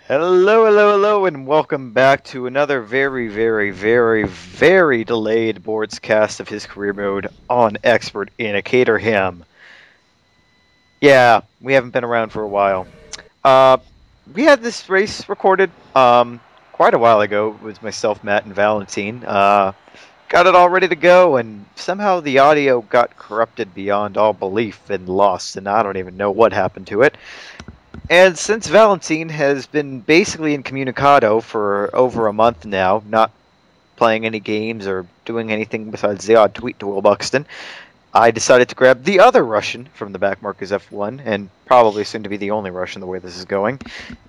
Hello, and welcome back to another very delayed Bortz'z cast of his career mode on Expert in a Caterham. Yeah, we haven't been around for a while. We had this race recorded quite a while ago. It was myself, Matt, and Valentine. Got it all ready to go, and somehow the audio got corrupted beyond all belief and lost, and I don't even know what happened to it. And since Valentine has been basically incommunicado for over a month now, not playing any games or doing anything besides the odd tweet to Will Buxton, I decided to grab the other Russian from the back markers F1, and probably soon to be the only Russian the way this is going.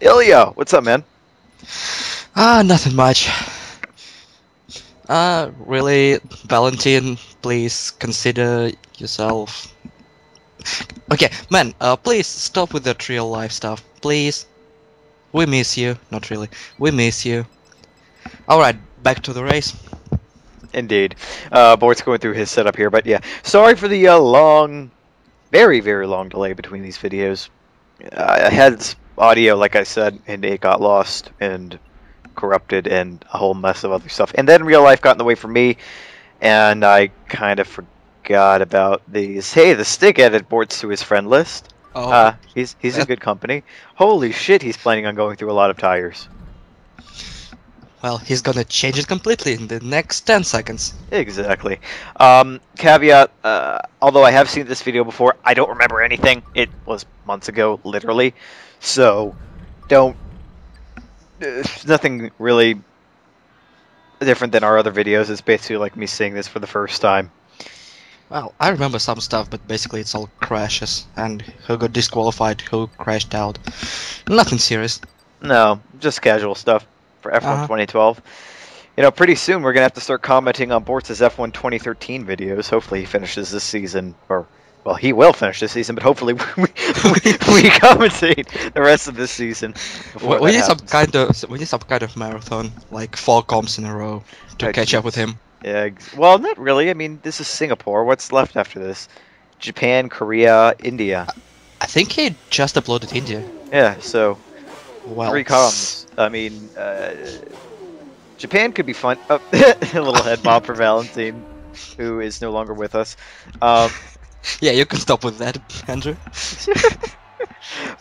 Ilya, what's up, man? Nothing much. Really, Valentine, please consider yourself. Okay, man, please stop with that real life stuff, please. We miss you. Not really. We miss you. Alright, back to the race. Indeed. Bort's going through his setup here, but yeah. Sorry for the long, very long delay between these videos. I had audio, like I said, and it got lost and corrupted and a whole mess of other stuff. And then real life got in the way for me, and I kind of forgot about these. Hey, the stick added Bortz'z to his friend list. Oh. He's in good company. Holy shit, he's planning on going through a lot of tires. Well, he's gonna change it completely in the next 10 seconds. Exactly. Caveat, although I have seen this video before, I don't remember anything. It was months ago, literally. So, don't... nothing really different than our other videos. It's basically like me seeing this for the first time. Well, I remember some stuff, but basically it's all crashes, and who got disqualified, who crashed out. Nothing serious. No, just casual stuff for F1 2012. You know, pretty soon we're going to have to start commenting on Bortz'z F1 2013 videos. Hopefully he finishes this season, or, well, he will finish this season, but hopefully we commentate the rest of this season. We need some kind of marathon, like 4 comps in a row, to catch up with him. Yeah, well, not really. I mean, this is Singapore. What's left after this? Japan, Korea, India. I think he just uploaded India. Yeah, so well, 3 comps. I mean, Japan could be fun. Oh, a little head bob for Valentine, who is no longer with us. Yeah, you can stop with that, Andrew.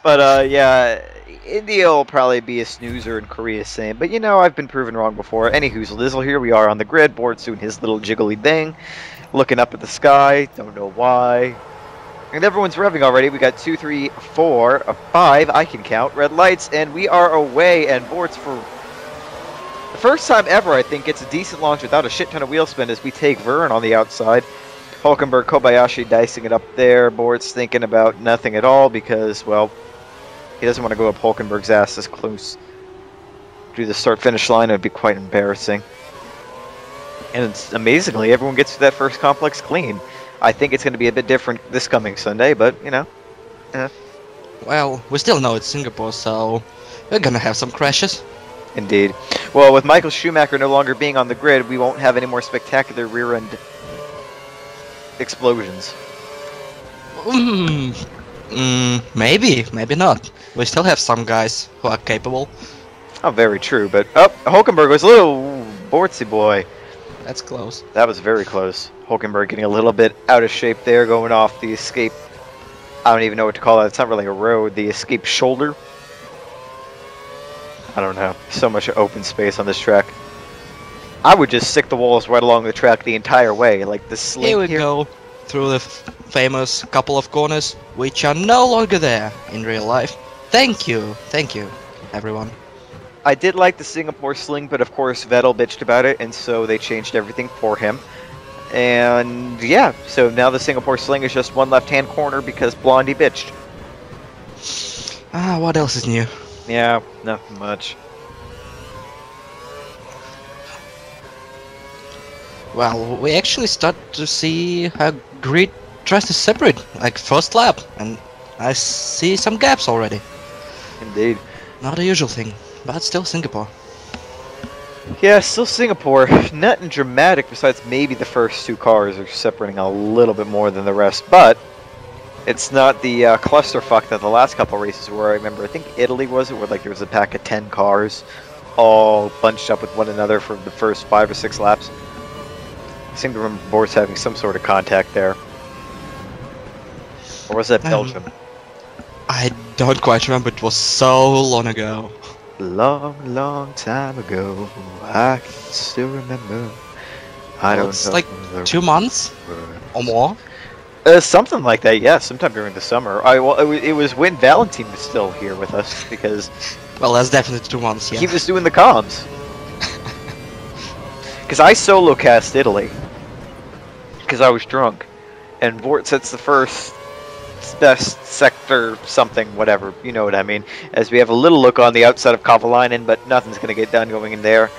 But yeah, India will probably be a snoozer and Korea same. But you know, I've been proven wrong before. Any whoozle dizzle, here we are on the grid. Bortz'z doing his little jiggly thing, looking up at the sky. Don't know why. And everyone's revving already. We got 2, 3, 4, 5. I can count red lights, and we are away. And Bortz'z, for the first time ever, I think, gets a decent launch without a shit ton of wheel spin as we take Vern on the outside. Hulkenberg, Kobayashi dicing it up there. Bortz'z thinking about nothing at all because, well, he doesn't want to go up Hulkenberg's ass this close to the start-finish line. It would be quite embarrassing. And it's, amazingly, everyone gets through that first complex clean. I think it's going to be a bit different this coming Sunday, but, you know. Well, we still know it's Singapore, so we're going to have some crashes. Indeed. Well, with Michael Schumacher no longer being on the grid, we won't have any more spectacular rear-end explosions. Maybe not. We still have some guys who are capable. Oh, very true, but Hulkenberg was a little Bortz'zy boy. That's close. That was very close. Hulkenberg getting a little bit out of shape there, going off the escape. I don't even know what to call that. It's not really a road. The escape shoulder. I don't know. So much open space on this track. I would just stick the walls right along the track the entire way, like the sling here. We go through the famous couple of corners, which are no longer there in real life. Thank you, everyone. I did like the Singapore sling, but of course Vettel bitched about it, and so they changed everything for him. And yeah, so now the Singapore sling is just one left-hand corner because Blondie bitched. What else is new? Yeah, nothing much. Well, we actually start to see how grid tries to separate, like first lap, and I see some gaps already. Indeed. Not a usual thing, but still Singapore. Yeah, still Singapore. Nothing dramatic besides maybe the first two cars are separating a little bit more than the rest, but it's not the clusterfuck that the last couple races were. I remember, I think Italy was it, where like there was a pack of 10 cars all bunched up with one another for the first 5 or 6 laps. I seem to remember Bortz'z having some sort of contact there. Or was that Belgium? I don't quite remember, it was so long ago. Long, long time ago, I can still remember. I don't It's know. like 2 months or more. Something like that, yeah. Sometime during the summer. It was when Valentine was still here with us because Well, that's definitely 2 months, yeah. he was doing the comms. Because I solo cast Italy because I was drunk, and Bortz'z the first best sector something whatever, you know what I mean. As we have a little look on the outside of Kovalainen, but nothing's gonna get done going in there.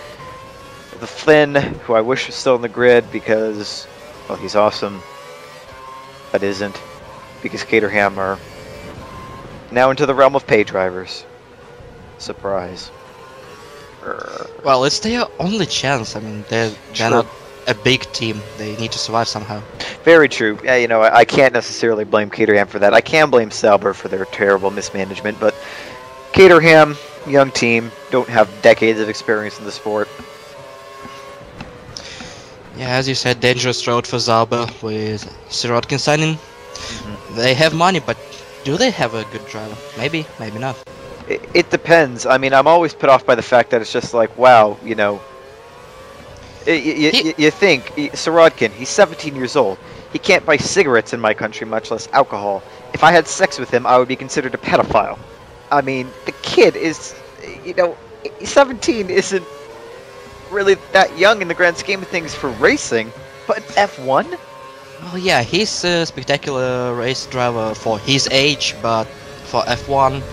The Flynn, who I wish was still in the grid because, well, he's awesome, but isn't, because Caterham are now into the realm of pay drivers. Surprise. Well, it's their only chance. I mean, they're True. not a big team. They need to survive somehow. Very true. Yeah, you know, I can't necessarily blame Caterham for that. I can blame Sauber for their terrible mismanagement, but Caterham, young team, don't have decades of experience in the sport. Yeah, as you said, dangerous road for Sauber with Sirotkin signing. They have money, but do they have a good driver? Maybe, maybe not. It depends. I mean, I'm always put off by the fact that it's just like, wow, you know, you think, Sirotkin, he's 17 years old. He can't buy cigarettes in my country, much less alcohol. If I had sex with him, I would be considered a pedophile. I mean, the kid is, you know, 17 isn't really that young in the grand scheme of things for racing, but F1? Well, yeah, he's a spectacular race driver for his age, but for F1,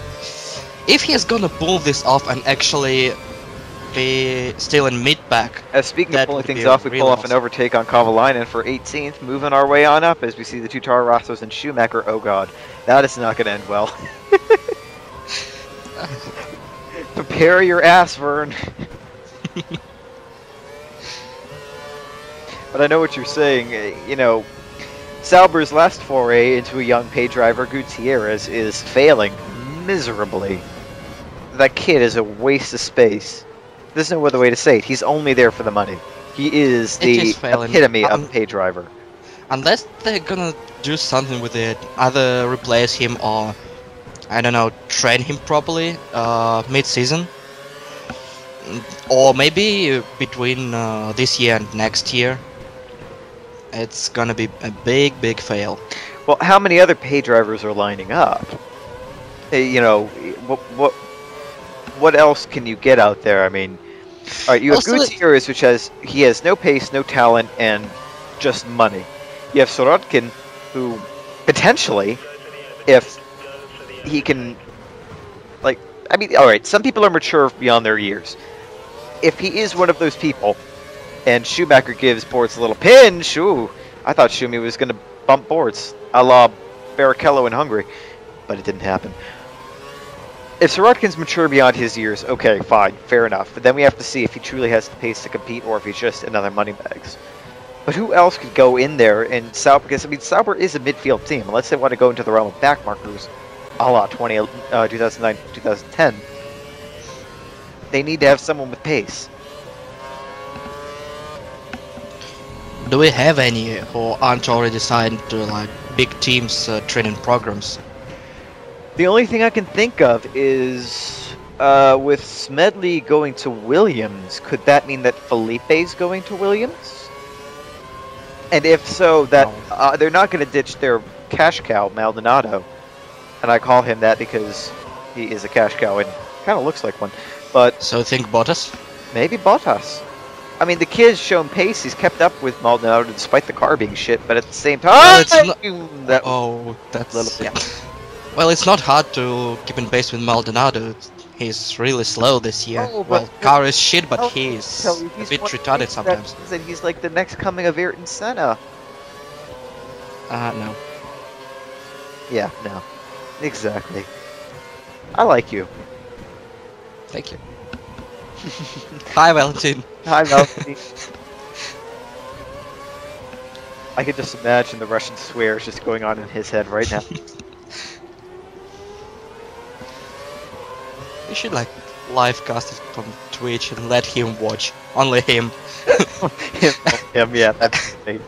if he's gonna pull this off and actually be still in mid-pack, Speaking of that pulling would things be off, we real pull off an awesome. overtake on Kovalainen for 18th, moving our way on up as we see the two Toro Rossos and Schumacher. Oh god, that is not going to end well. Prepare your ass, Vern. But I know what you're saying. You know, Sauber's last foray into a young pay driver, Gutierrez, is failing miserably. That kid is a waste of space. There's no other way to say it. He's only there for the money. He is the epitome of a pay driver. Unless they're gonna do something with it, either replace him or, I don't know, train him properly mid-season. Or maybe between this year and next year. It's gonna be a big, big fail. Well, how many other pay drivers are lining up? You know, what else can you get out there? I mean, all right, you have Gutierrez, which has no pace, no talent, and just money. You have Sirotkin, who potentially, if he can, like, I mean, all right, some people are mature beyond their years. If he is one of those people, and Schumacher gives Bortz'z a little pinch, ooh, I thought Schumi was going to bump Bortz'z, a la Barrichello in Hungary, but it didn't happen. If Sirotkin's mature beyond his years, okay, fine, fair enough. But then we have to see if he truly has the pace to compete or if he's just another moneybags. But who else could go in there and Sauber? Because, I mean, Sauber is a midfield team. Unless they want to go into the realm of backmarkers, a la 2009, 2010, they need to have someone with pace. Do we have any who aren't already signed to like big teams training programs? The only thing I can think of is with Smedley going to Williams, could that mean that Felipe's going to Williams? And if so, that they're not going to ditch their cash cow, Maldonado. And I call him that because he is a cash cow and kind of looks like one. But so think Bottas? Maybe Bottas. I mean, the kid's shown pace. He's kept up with Maldonado despite the car being shit. But at the same time, well, it's that's a little bit. Well, it's not hard to keep in pace with Maldonado. He's really slow this year. Oh, well, car is shit, but he's a bit retarded sometimes. And he's like the next coming of Ayrton Senna. No. Yeah, no. Exactly. I like you. Thank you. Hi, Valentin. Hi, Melanie. I can just imagine the Russian swears just going on in his head right now. We should like live cast it from Twitch and let him watch. Only him. him, yeah, that's great.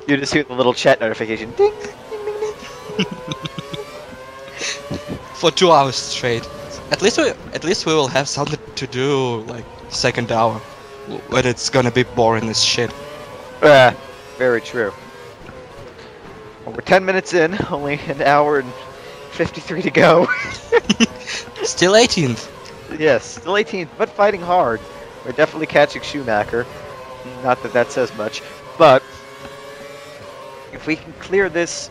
You just hear the little chat notification. Ding, ding, ding, ding. For 2 hours straight. At least we will have something to do like second hour, when it's gonna be boring as shit. Very true. Well, we're 10 minutes in, only an hour and 53 to go. Still 18th. Yes, still 18th, but fighting hard. We're definitely catching Schumacher. Not that that says much, but if we can clear this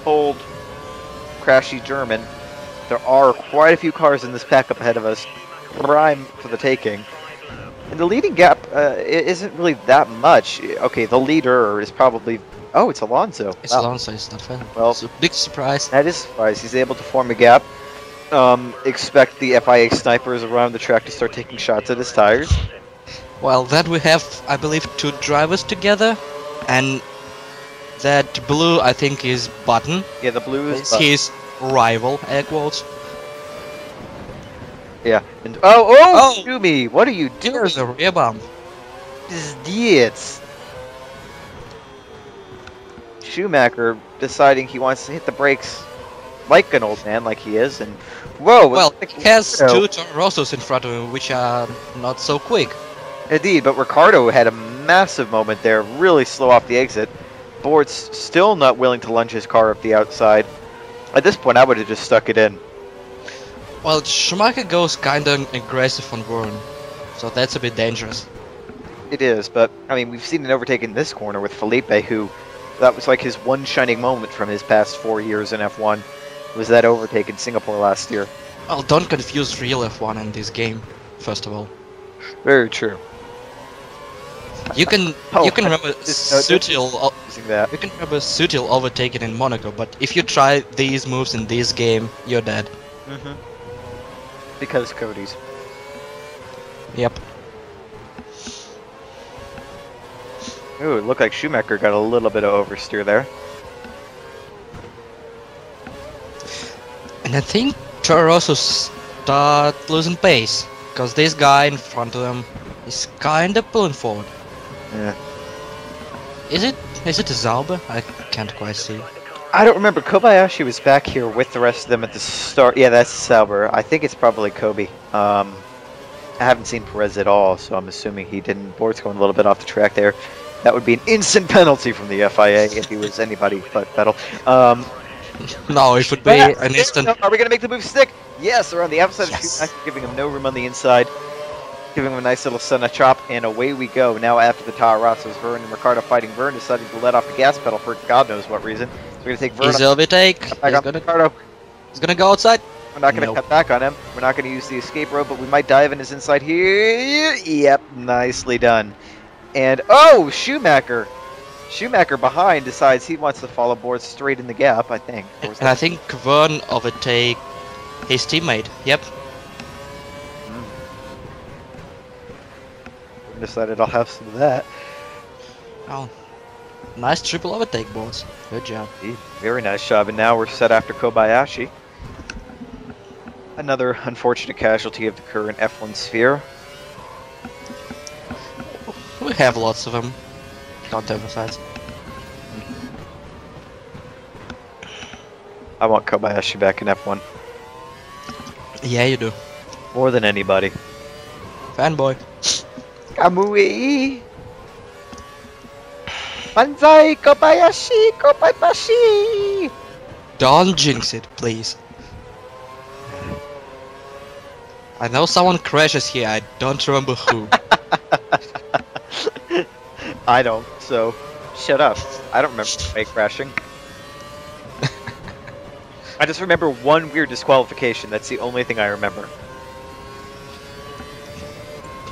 old crashy German, there are quite a few cars in this pack up ahead of us, prime for the taking. And the leading gap isn't really that much. Okay, the leader is probably... Oh, it's Alonso. It's Wow. Alonso, it's not fair. Well, It's a big surprise. that is a surprise. He's able to form a gap. Expect the FIA snipers around the track to start taking shots at his tires. Well, that we have, I believe, 2 drivers together, and that blue, I think, is Button. Yeah, the blue is... It's his rival, air quotes. Yeah. And Oh! Shumi, what are you doing? There's a rear bump. Idiots. Schumacher deciding he wants to hit the brakes like an old man, like he is, and whoa! Well, like, he has you know, 2 Toro Rossos in front of him, which are not so quick. Indeed, but Ricardo had a massive moment there, really slow off the exit. Bortz'z still not willing to lunge his car up the outside. At this point, I would have just stuck it in. Well, Schumacher goes kinda aggressive on Vern, so that's a bit dangerous. It is, but I mean, we've seen an overtake in this corner with Felipe, who that was like his one shining moment from his past 4 years in F1. Was that overtake in Singapore last year? Well, don't confuse real F1 in this game, first of all. Very true. You can remember Sutil. Using that. You can remember Sutil overtaking in Monaco, but if you try these moves in this game, you're dead. Mm-hmm. Because Cody's. Yep. Ooh, it looked like Schumacher got a little bit of oversteer there. And I think Toro Rosso start losing pace, because this guy in front of them is kinda pulling forward. Yeah. Is it a Sauber? I can't quite see. I don't remember. Kobayashi was back here with the rest of them at the start. Yeah, that's Sauber. I think it's probably Kobe. I haven't seen Perez at all, so I'm assuming he didn't. Bortz'z going a little bit off the track there. That would be an instant penalty from the FIA if he was anybody but Vettel. No, it would be an instant. Are we going to make the move stick? Yes, around the outside Yes. of Schumacher, giving him no room on the inside. Giving him a nice little Senna chop, and away we go. Now after the Toro Rossos, Vern and Ricardo fighting. Vern deciding to let off the gas pedal for God knows what reason. So we're going to take Vern Easy overtake. back on Ricardo. He's gonna go outside. We're not going to cut back on him. We're not going to use the escape rope, but we might dive in his inside here. Yep, nicely done. And, oh, Schumacher. Schumacher behind decides he wants to follow Bortz'z straight in the gap, I think. And I think Vern overtake his teammate. Yep. Decided I'll have some of that. Oh, nice triple overtake, Bortz'z. Good job. Very nice job. And now we're set after Kobayashi. Another unfortunate casualty of the current F1 sphere. We have lots of them. Don't emphasize. I want Kobayashi back in F1 Yeah, you do. more than anybody. Fanboy. Kamui! Banzai Kobayashi! Kobayashi! Don't jinx it, please. I know someone crashes here, I don't remember who. I don't, so shut up. I don't remember Ray crashing. I just remember one weird disqualification. That's the only thing I remember.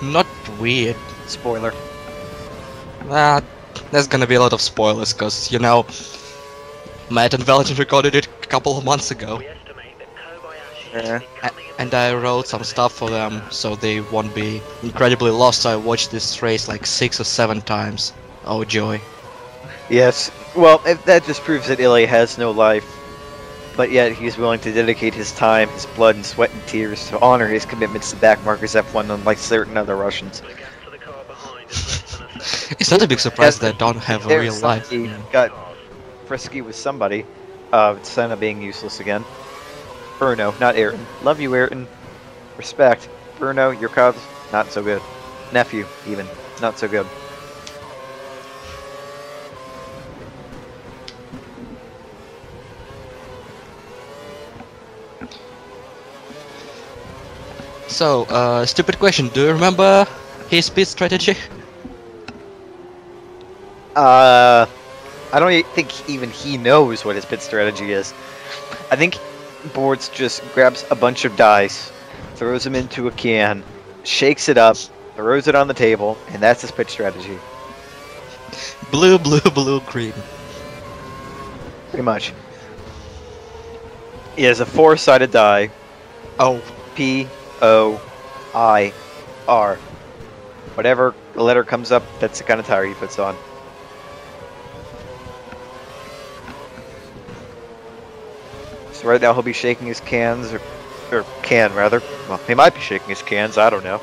Not weird. Spoiler. There's gonna be a lot of spoilers, cause, you know, Matt and Valentin recorded it a couple of months ago. Yeah. And I wrote some stuff for them so they won't be incredibly lost. I watched this race like 6 or 7 times. Oh joy. Yes. Well, that just proves that Ilya has no life, but yet he's willing to dedicate his time, his blood and sweat and tears to honor his commitments to backmarkers F1 unlike certain other Russians. It's not a big surprise that I don't have a real life. He got frisky with somebody. Senna being useless again. Bruno, not Ayrton. Love you, Ayrton. Respect. Bruno, your cubs, not so good. Nephew, even, not so good. So, stupid question. Do you remember his speed strategy? I don't think even he knows what his pit strategy is. I think Bortz'z just grabs a bunch of dice, throws them into a can, shakes it up, throws it on the table, and that's his pit strategy. Blue, blue, blue, green. Pretty much. He has a 4-sided die. Oh, P-O-I-R. Whatever the letter comes up, that's the kind of tire he puts on. So right now he'll be shaking his cans, or can rather. Well, he might be shaking his cans, I don't know.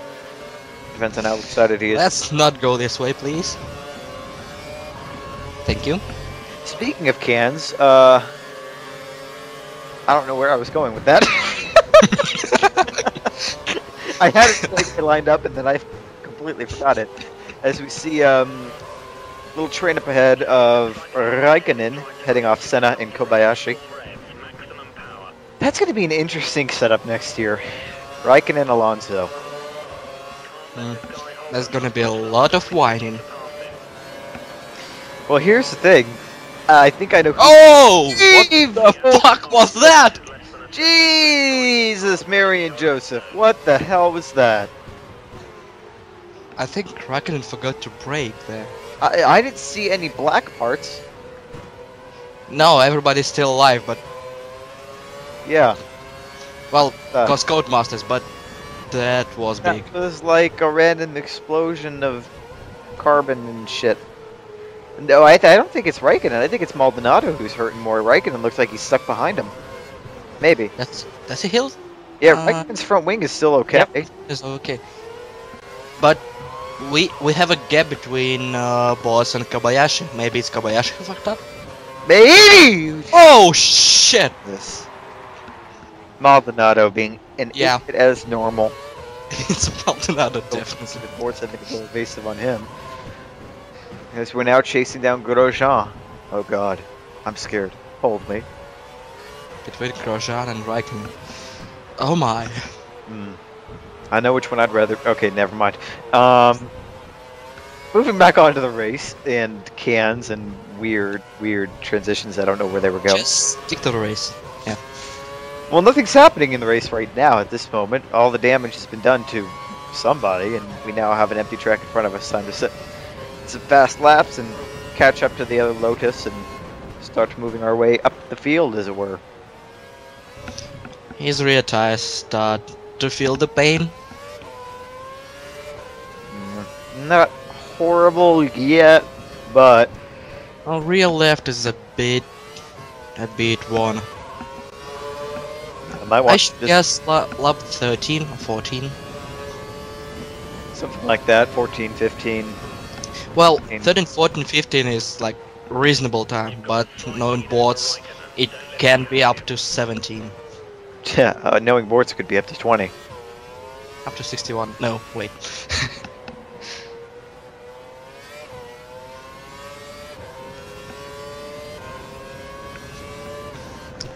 Depends on how excited he is. let's not go this way, please. Thank you. Speaking of cans, I don't know where I was going with that. I had it lined up and then I completely forgot it. As we see little train up ahead of Raikkonen heading off Senna and Kobayashi. That's going to be an interesting setup next year. Raikkonen Alonso. There's gonna be a lot of whining. Well, here's the thing. I think I know who. Oh! What the fuck was that? Jesus, Mary and Joseph. What the hell was that? I think Raikkonen forgot to brake there. I didn't see any black parts. No, everybody's still alive, but Yeah. well, cause Codemasters, but that was big. That was like a random explosion of carbon and shit. No, I don't think it's Raikkonen. I think it's Maldonado who's hurting more. Raikkonen looks like he's stuck behind him. Maybe. That's a hill. Yeah, Raikkonen's front wing is still okay. Yep, it's okay. But we have a gap between Bortz'z and Kobayashi. Maybe it's Kobayashi who fucked up. Maybe. Oh shit! This Maldonado being an idiot as normal. It's Maldonado, definitely. The Bortz'z, I think, is a little evasive on him. As we're now chasing down Grosjean. Oh god, I'm scared. Hold me. Between Grosjean and Raikkonen. Oh my. I know which one I'd rather. Okay, never mind. Moving back onto the race and cans and weird transitions. I don't know where they were going. Just stick to the race. Yeah. Well, nothing's happening in the race right now at this moment. All the damage has been done to somebody, and we now have an empty track in front of us. Time to sit some fast laps and catch up to the other Lotus and start moving our way up the field, as it were. His rear tires start to feel the pain. Not horrible yet, but Oh, rear left is a bit worn. I might I watch should guess lap 13 or 14. something like that. 14, 15. Well, 13, 14, 15 is like reasonable time, but knowing Bortz'z, it can be up to 17. Yeah, knowing Bortz'z could be up to 20. Up to 61. No, wait.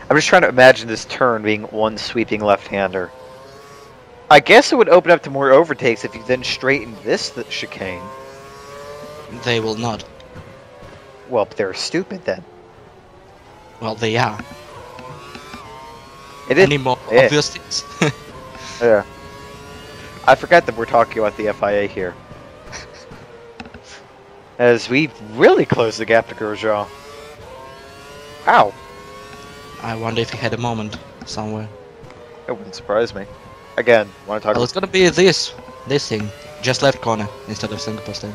I'm just trying to imagine this turn being one sweeping left-hander. I guess it would open up to more overtakes if you then straightened this chicane. They will not. Well, they're stupid then. Well, they are. It is. Any more obvious things? Yeah. I forgot that we're talking about the FIA here. As we really close the gap to Grosjean. Ow. I wonder if he had a moment somewhere. It wouldn't surprise me. Again, want to talk Well, about... it's gonna be this thing, just left corner instead of single posting.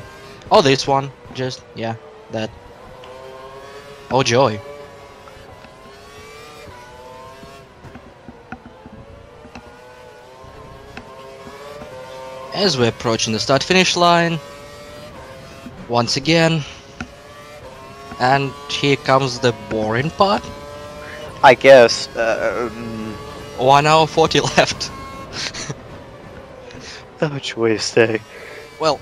Oh, this one, just yeah, that. Oh joy! As we're approaching the start-finish line, once again, and here comes the boring part. I guess. 1 hour 40 left. Not much way to stay. Well,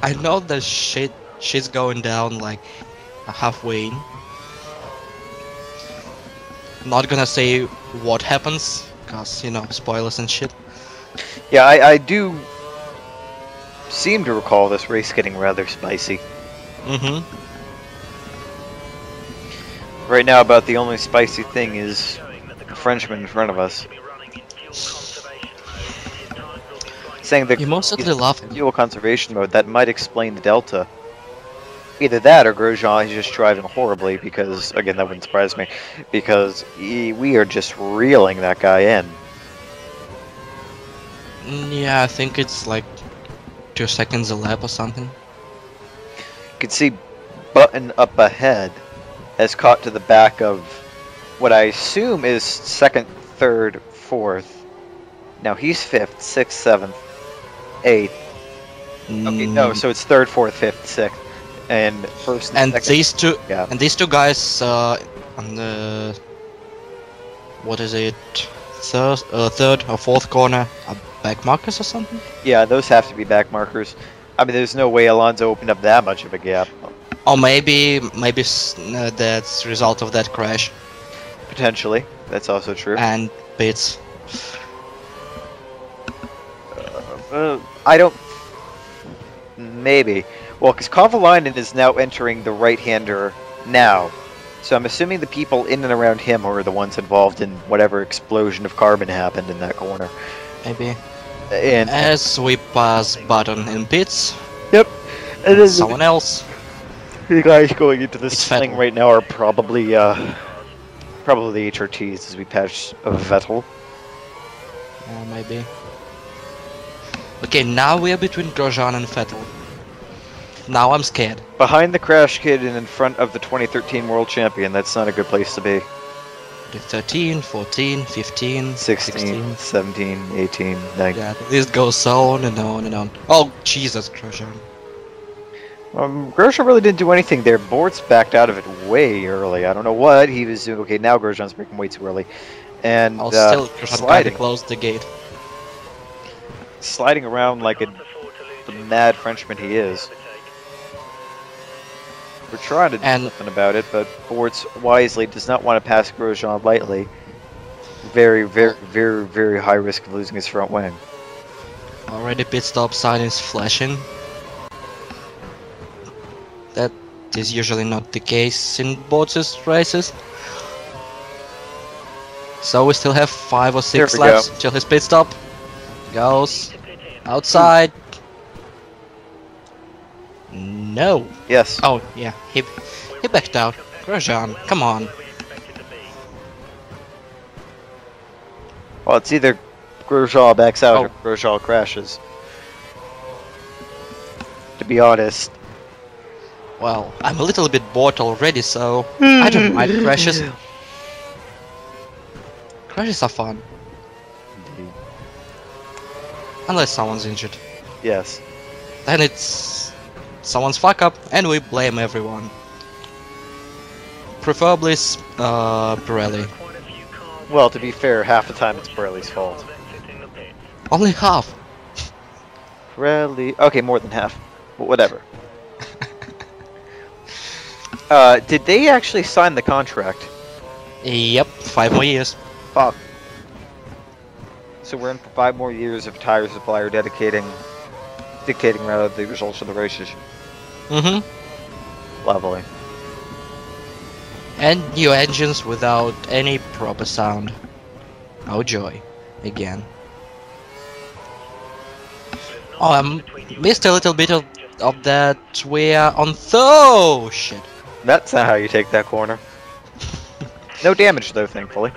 I know the shit's going down like halfway in. Not gonna say what happens, cause you know, spoilers and shit. Yeah, I do seem to recall this race getting rather spicy. Mm-hmm. Right now, about the only spicy thing is the Frenchman in front of us. Saying that You most certainly love him. fuel conservation mode, that might explain the delta. Either that or Grosjean is just driving horribly because, again, that wouldn't surprise me, because we are just reeling that guy in. Yeah, I think it's like 2 seconds a lap or something. You can see Button up ahead has caught to the back of what I assume is 2nd, 3rd, 4th. Now he's 5th, 6th, 7th, 8th. Okay, no, so it's 3rd, 4th, 5th, 6th, and 1st And second. these two, Yeah. and these two guys on the what is it, third or fourth corner are back markers or something? Yeah, those have to be back markers. I mean, there's no way Alonso opened up that much of a gap. Or maybe that's result of that crash Potentially, that's also true. and bits. I don't... Maybe. Well, because Kovalainen is now entering the right-hander now. So I'm assuming the people in and around him are the ones involved in whatever explosion of carbon happened in that corner. Maybe. And As we pass Button in pits, yep. And then someone else. the guys going into this It's thing Vettel. right now are probably probably the HRTs as we patch Vettel. Maybe. Okay, now we are between Grosjean and Vettel. Now I'm scared. Behind the crash kid and in front of the 2013 world champion, that's not a good place to be. The 13, 14, 15, 16, 17, 18, 19. Yeah, the list goes on and on and on. Oh, Jesus, Grosjean. Grosjean really didn't do anything there. Bortz'z backed out of it way early. I don't know what he was doing. Okay, now Grosjean's breaking way too early. And I'll still Grosjean kinda sliding. closed the gate. Sliding around like the mad Frenchman he is. We're trying to do And- something about it, but Bortz'z wisely does not want to pass Grosjean lightly. Very, very, very, very high risk of losing his front wing. Already pit stop sign is flashing. That is usually not the case in Bortz'z races. So we still have 5 or 6 There we laps till his pit stop. Goes outside. No. Yes. Oh yeah, he backed out. Grosjean, come on. Well, it's either Grosjean backs out Oh. or Grosjean crashes. To be honest. Well, I'm a little bit bored already, so I don't mind crashes. Crashes are fun, unless someone's injured. Yes. Then it's someone's fuck up, and we blame everyone. Preferably Pirelli. Well, to be fair, half the time it's Pirelli's fault. Only half. Pirelli... Okay, more than half. But whatever. Did they actually sign the contract? Yep, 5 more years. Fuck. So we're in for 5 more years of tire supplier dictating rather the results of the races. Mm-hmm. Lovely. And new engines without any proper sound. Oh joy. Again. Oh, I missed a little bit of that. We are on oh shit. That's not how you take that corner. No damage though, thankfully.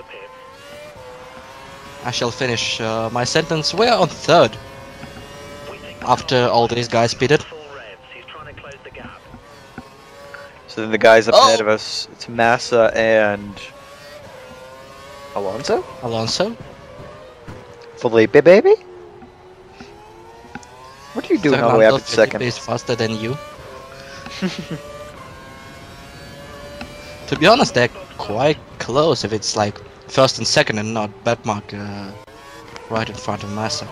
I shall finish my sentence. We are on third. After all these guys pitted. So then the guys up Oh! ahead of us, it's Massa and Alonso? Alonso. Felipe, baby? What are you doing all the way up Fernando at second? Felipe is faster than you. To be honest, they're quite close if it's like first and second and not backmark right in front of Massa.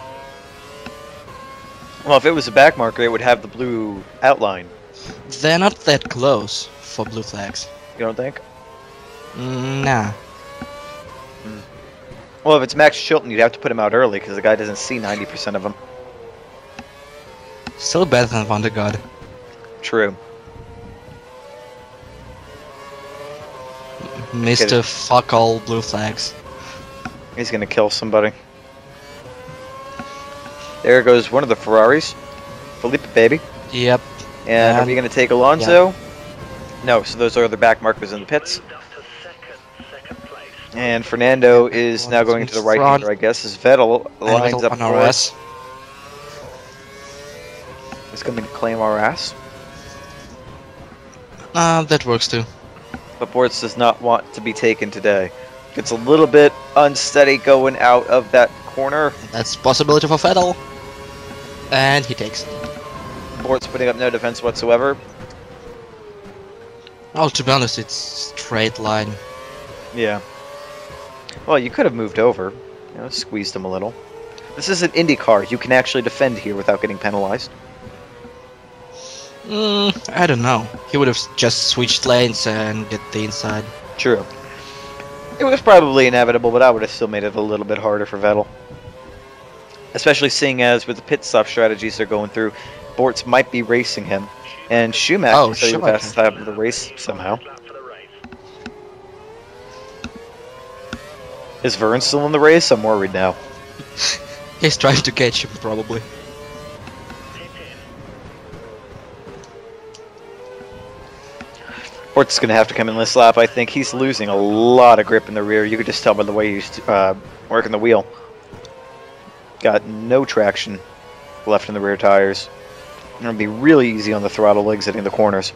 Well, if it was a back marker, it would have the blue outline. They're not that close for blue flags. You don't think? Nah. Well, if it's Max Chilton, you'd have to put him out early because the guy doesn't see 90% of them. Still better than Vandergaard. True. Mr. Fuck all blue flags. He's gonna kill somebody. There goes one of the Ferraris. Felipe, baby. Yep. And are we gonna take Alonso? No, so those are the back markers in the pits. And Fernando is now going to the right-hander, I guess, as Vettel lines up on for our us. ass. He's going to claim our ass. That works too. But Bortz'z does not want to be taken today. Gets a little bit unsteady going out of that corner. That's possibility for Vettel. And he takes it. Bortz'z putting up no defense whatsoever. Oh, to be honest, it's straight line. Yeah. Well, you could have moved over. You know, squeezed him a little. This is an IndyCar. You can actually defend here without getting penalized. I don't know. He would have just switched lanes and get the inside. True. It was probably inevitable, but I would have still made it a little bit harder for Vettel. Especially seeing as with the pit stop strategies they're going through, Bortz'z might be racing him. And Schumacher is the fastest time of the race somehow. Is Vern still in the race? I'm worried now. He's trying to catch him, probably. Bortz'z going to have to come in this lap, I think. He's losing a lot of grip in the rear. You could just tell by the way he's working the wheel. Got no traction left in the rear tires. It'll be really easy on the throttle exiting the corners.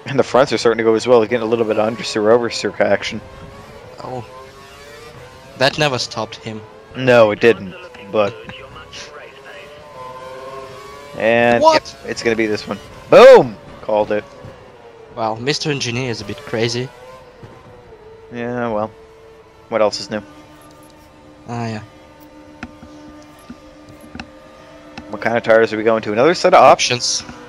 And the fronts are starting to go as well. They're getting a little bit of understeer-oversteer action. Oh. That never stopped him. No, it didn't. But... And What? Yep, it's going to be this one. Boom! Called it. Well, Mr. Engineer is a bit crazy. Yeah, well. What else is new? Yeah. What kind of tires are we going to? Another set of options? Options.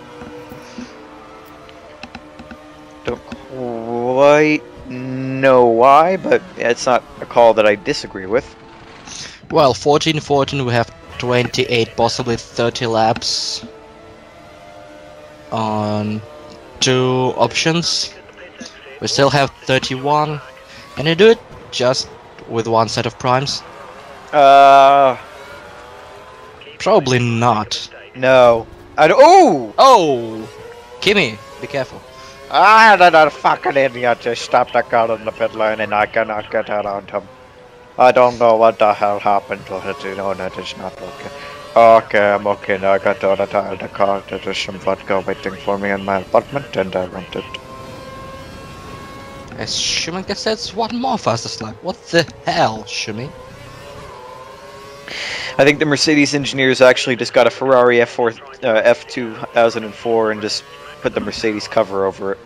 Don't quite know why, but it's not a call that I disagree with. Well, 14-14 we have 28, possibly 30 laps on 2 options. We still have 31. Can you do it just with 1 set of primes? Probably not. No. I don't. Ooh! Oh! Kimmy, be careful. That fucking idiot just stopped the car on the pit lane and I cannot get around him. I don't know what the hell happened to it, you know, that is not okay. Okay, I'm okay now. I got out of the car. There's some vodka waiting for me in my apartment and I went it. As Schumacher says, one more fastest lap. What the hell, Schumi? I think the Mercedes engineers actually just got a Ferrari F2004 and just put the Mercedes cover over it.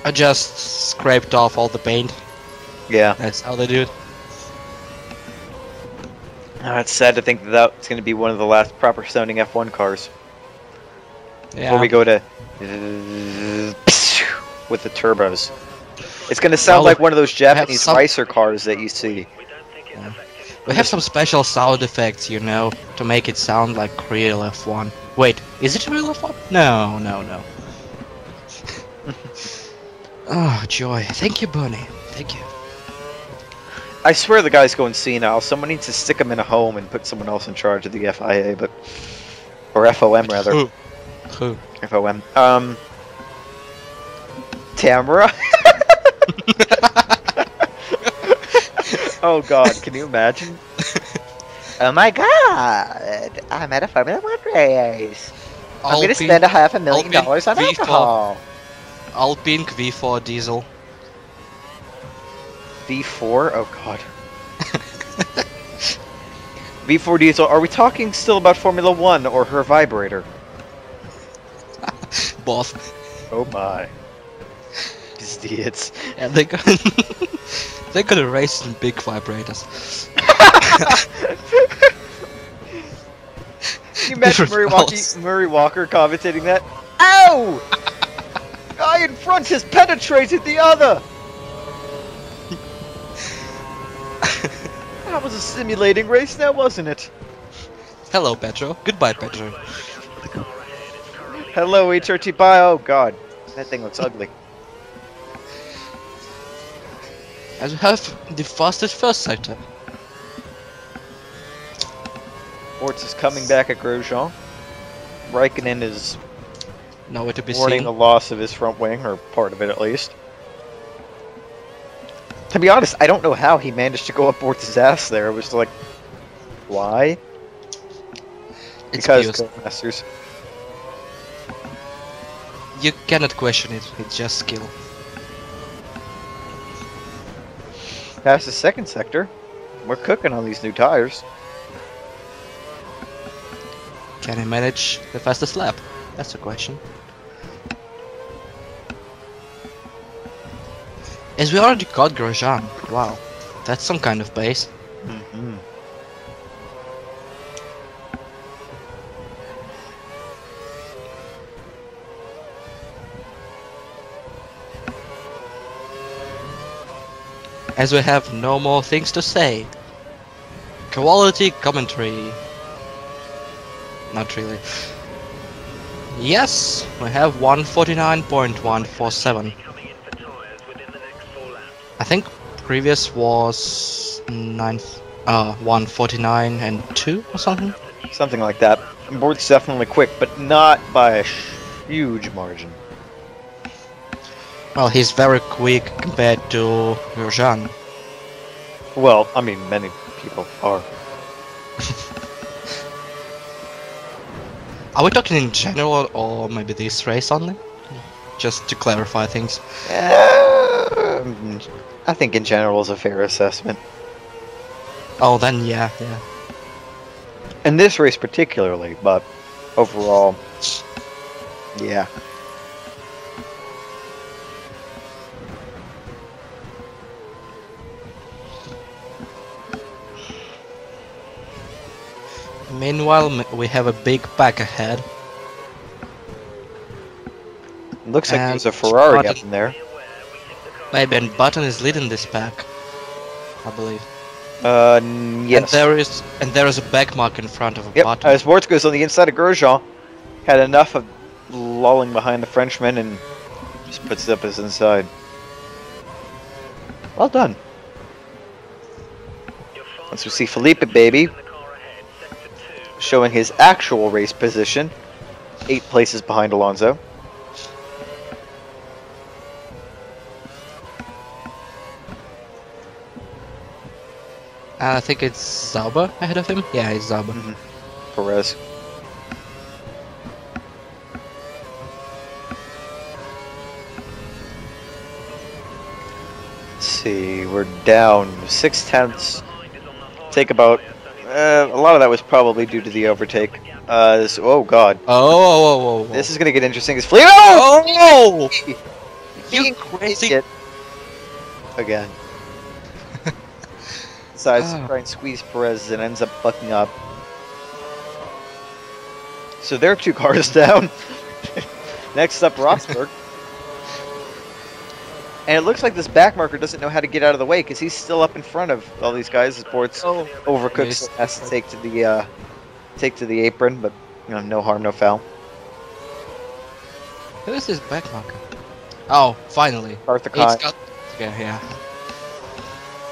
I just scraped off all the paint. Yeah. That's how they do it. It's sad to think that that's going to be one of the last proper sounding F1 cars. Yeah. Before we go to with the turbos. It's going to sound like one of those Japanese racer cars that you see. Yeah. We have some special sound effects, you know, to make it sound like real F1. Wait, is it real F1? No, no, no. Oh, joy. Thank you, Bernie. Thank you. I swear the guy's going senile. Someone needs to stick him in a home and put someone else in charge of the FIA, but... Or FOM, rather. Who? FOM. Tamara? Oh God, can you imagine? Oh my God! I'm at a Formula One race. I'm gonna Alpine, spend $500,000 on V4, alcohol. Alpine V4 diesel. V4? Oh God. V4 diesel. Are we talking still about Formula One or her vibrator? Both. Oh my. These idiots. And they got they're gonna race in big vibrators. Can you imagine Different Murray Walker commentating that? Ow! Guy in front has penetrated the other! That was a simulating race now, wasn't it? Hello, Petro. Goodbye, Petro. Hello, HRT Bio. Oh god, that thing looks ugly. As we have the fastest first sector. Bortz'z is coming back at Grosjean. Raikkonen is Nowhere to be mourning seen. the loss of his front wing, or part of it at least. To be honest, I don't know how he managed to go up Bortz's ass there. It was like, why? It's Because pure. Codemasters. You cannot question it. It's just skill. Past the second sector. We're cooking on these new tires. Can he manage the fastest lap? That's the question. As we already got Grosjean. Wow, that's some kind of pace. Mm-hmm. As we have no more things to say. Quality commentary. Not really. Yes, we have 149.147. I think previous was 149 and 2 or something. Something like that. Bortz's definitely quick, but not by a huge margin. Well, he's very quick compared to Grosjean. Well, I mean, many people are. Are we talking in general or maybe this race only? Just to clarify things. I think in general is a fair assessment. Oh, then yeah. In this race particularly, but overall, yeah. Meanwhile, we have a big pack ahead. Looks like And there's a Ferrari Button- up in there. Maybe, and Button is leading this pack, I believe. Yes. And there is a back mark in front of a Yep, Button. as Bortz'z goes on the inside of Grosjean, had enough of lolling behind the Frenchman and just puts up his inside. Well done. Once we see Felipe, baby, showing his actual race position, 8 places behind Alonso. I think it's Sauber ahead of him. Yeah, it's Sauber. Perez. Let's see, we're down 6/10. Take about a lot of that was probably due to the overtake. Oh god, Oh. this is gonna get interesting. It's Felipe. Oh! You crazy- it again. Decides to Ah. try and squeeze Perez and ends up bucking up. So there are 2 cars down. Next up, Rosberg. And it looks like this back marker doesn't know how to get out of the way because he's still up in front of all these guys. As Bortz'z overcooks, Yes. so has to take to the apron, but you know, no harm, no foul. Who is this back marker? Oh, finally. Arthur It's Kahn. got. Yeah.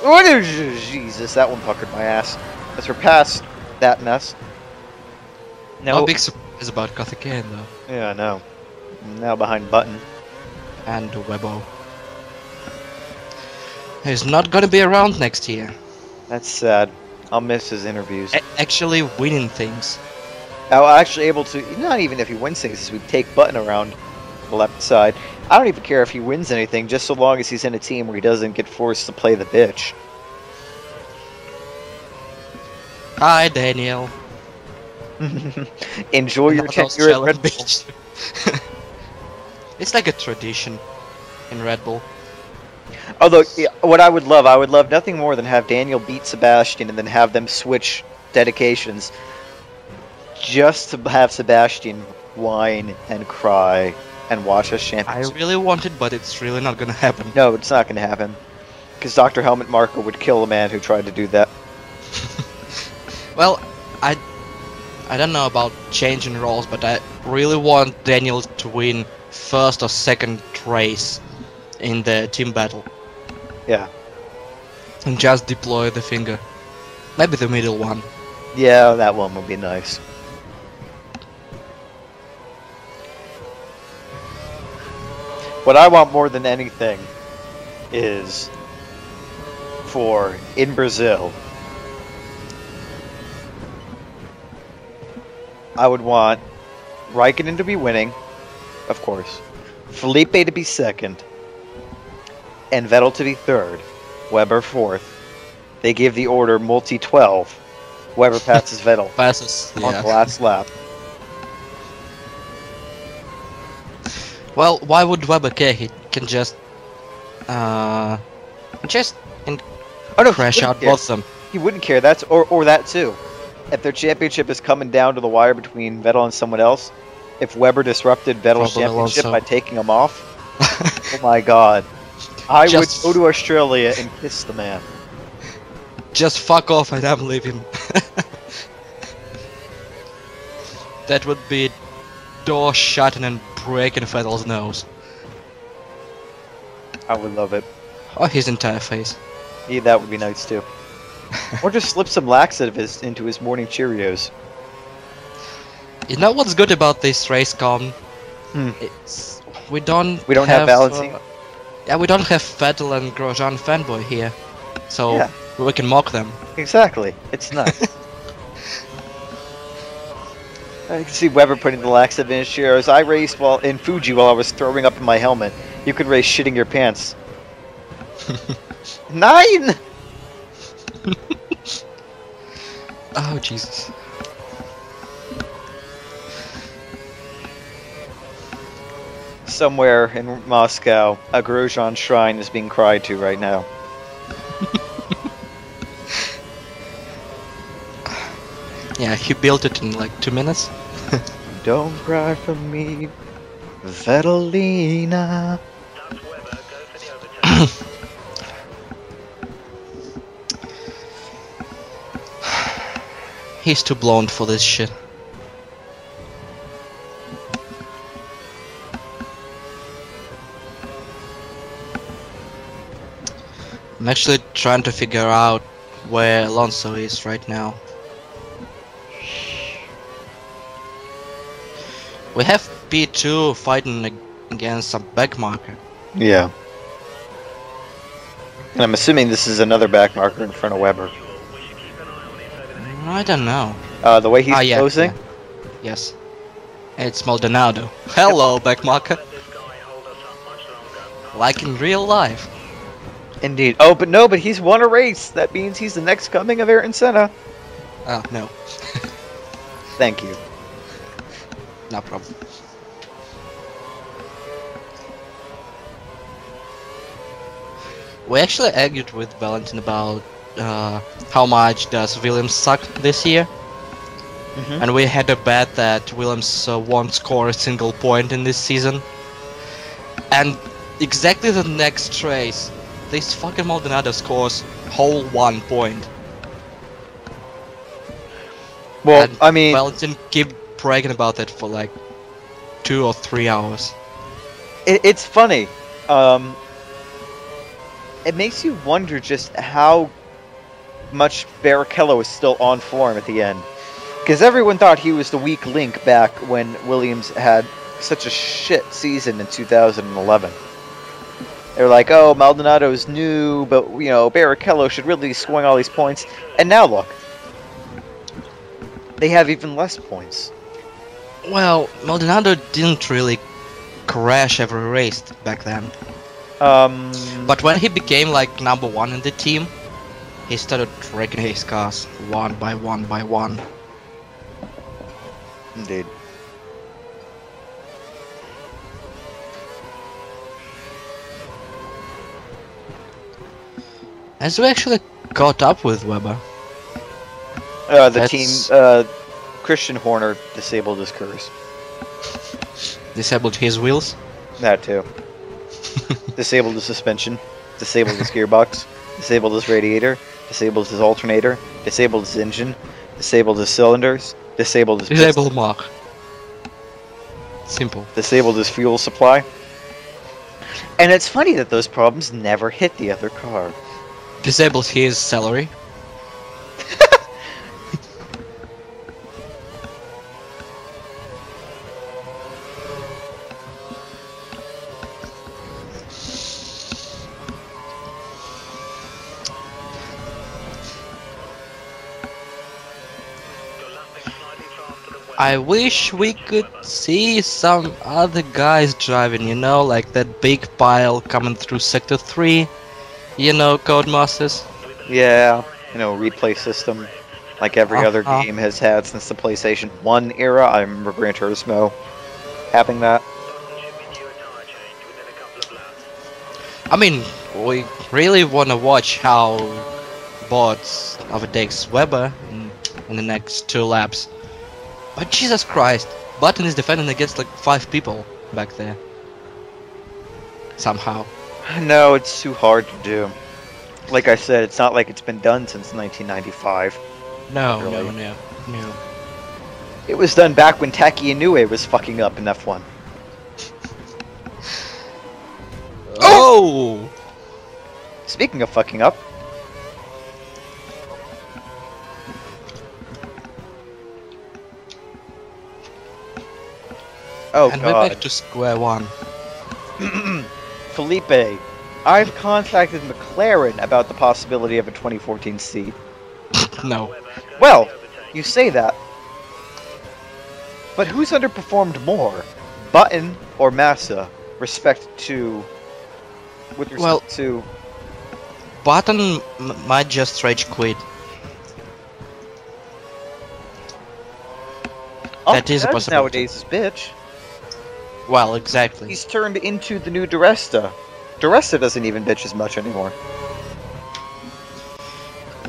Oh, Jesus, that one puckered my ass. As we're past that mess. No No, big surprise about Kotheken though. yeah, I know. Now behind Button. And Webo. He's not gonna be around next year. That's sad. I'll miss his interviews. Actually winning things. Now, actually able to, not even if he wins things, we take Button around the left side. I don't even care if he wins anything, just so long as he's in a team where he doesn't get forced to play the bitch. Hi, Daniel. Enjoy your Not those tenure at challenge Red Bull. bitch. It's like a tradition in Red Bull. Although, yeah, what I would love nothing more than have Daniel beat Sebastian and then have them switch dedications just to have Sebastian whine and cry and watch us I champions. really want it, but it's really not gonna happen. No, it's not going to happen. Because Dr. Helmet Marko would kill a man who tried to do that. Well, I don't know about changing roles, but I really want Daniel to win first or second race in the team battle. Yeah. And just deploy the finger. Maybe the middle one. Yeah, that one would be nice. What I want more than anything is for, in Brazil, I would want Raikkonen to be winning, of course, Felipe to be second, and Vettel to be third, Weber fourth. They give the order multi-12. Weber passes Vettel Passes, on the yeah. last lap. Well, why would Weber care? He can just Oh no, crash he out wouldn't care. both of them. He wouldn't care. That's or that too. If their championship is coming down to the wire between Vettel and someone else, if Weber disrupted Vettel's Probably championship Alonso. by taking him off, oh my god, I Just- would go to Australia and kiss the man. Just fuck off and I'm leaving. That would be door shutting and breaking Vettel's nose. I would love it. Or his entire face. Yeah, that would be nice too. Or just slip some laxatives into his morning Cheerios. You know what's good about this race con? Hmm. It's we don't have balancing? Yeah, we don't have Vettel and Grosjean fanboy here, so Yeah. we can mock them. Exactly. It's nice. I can see Weber putting the laxative in his Cheerios. I raced while in Fuji while I was throwing up in my helmet. You could race shitting your pants. 9! Oh Jesus! Somewhere in Moscow, a Grosjean shrine is being cried to right now. Yeah, he built it in like 2 minutes. Don't cry for me, Vettelina. He's too blonde for this shit. I'm actually trying to figure out where Alonso is right now. We have P2 fighting against some backmarker. Yeah. And I'm assuming this is another back marker in front of Weber. I don't know. The way he's yeah, posing? yeah. Yes. It's Maldonado. Hello, backmarker. Like in real life. Indeed. Oh, but no, but he's won a race. That means he's the next coming of Ayrton Senna. Oh, no. Thank you. No problem. We actually argued with Valentin about how much does Williams suck this year. Mhm. And we had a bet that Williams won't score a single point in this season. And exactly the next race, this fucking Maldonado scores whole 1 point. Well, And I mean, Valentin keep bragging about that for like 2 or 3 hours. it's funny. It makes you wonder just how much Barrichello is still on form at the end. Because everyone thought he was the weak link back when Williams had such a shit season in 2011. They're like, oh, Maldonado's new, but Barrichello should really be scoring all these points. And now look, they have even less points. Well, Maldonado didn't really crash every race back then. But when he became like #1 in the team, he started wrecking his cars one by one by one. Indeed. As we actually caught up with Weber. The team, Christian Horner disabled his curse. Disabled his wheels. That too. Disabled the suspension. Disabled his gearbox. Disabled his radiator. Disabled his alternator. Disabled his engine. Disabled his cylinders. Disabled his Disable Mark. Simple. Disabled his fuel supply. And it's funny that those problems never hit the other car. Disabled his salary. I wish we could see some other guys driving, like that big pile coming through Sector 3, Codemasters. Yeah, replay system, like every other game has had since the PlayStation 1 era. I remember Gran Turismo having that. I mean, we really want to watch how Bortz'z overtakes Weber in the next 2 laps. But Jesus Christ, Button is defending against like 5 people back there. Somehow. No, it's too hard to do. Like I said, it's not like it's been done since 1995. No, really. no. It was done back when Taki Inoue was fucking up in F1. Oh! Speaking of fucking up. Oh, and God. we're back to square one. Felipe, I've contacted McLaren about the possibility of a 2014 seat. No. Well, you say that. But who's underperformed more? Button or Massa? With respect to... Button might just rage quit. That is a possibility. Nowadays is bitch. Well, exactly. He's turned into the new Duresta. Duresta doesn't even bitch as much anymore.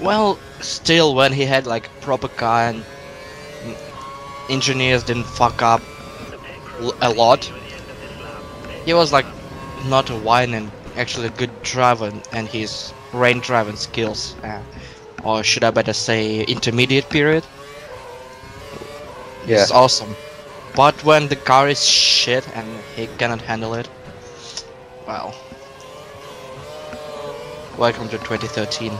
Well, still, when he had like proper car and engineers didn't fuck up a lot, he was like not a whining, actually a good driver, and his rain driving skills, or should I better say intermediate period, is awesome. But when the car is shit and he cannot handle it, well, welcome to 2013.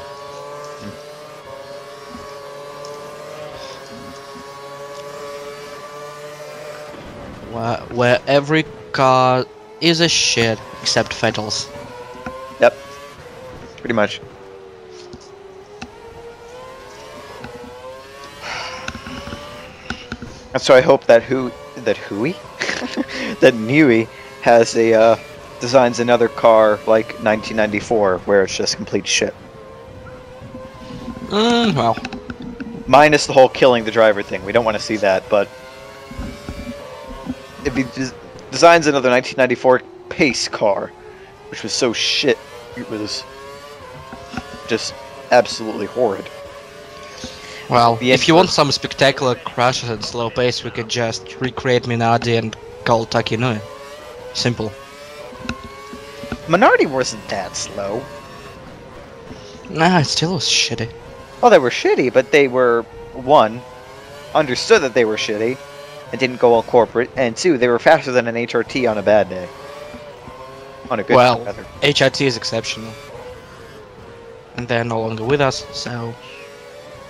Where every car is a shit except Vettel's. Yep, pretty much. And so I hope that that Nui has designs another car like 1994 where it's just complete shit. Well, minus the whole killing the driver thing. We don't want to see that, but if he designs another 1994 pace car, which was so shit, it was just absolutely horrid. Well, if you want some spectacular crashes and slow pace, we could just recreate Minardi and call Taki Inoue. Simple. Minardi wasn't that slow. Nah, it still was shitty. Oh, they were shitty, but they were, 1, understood that they were shitty, and didn't go all corporate, and 2, they were faster than an HRT on a bad day. On a good day, rather. HRT is exceptional. And they're no longer with us, so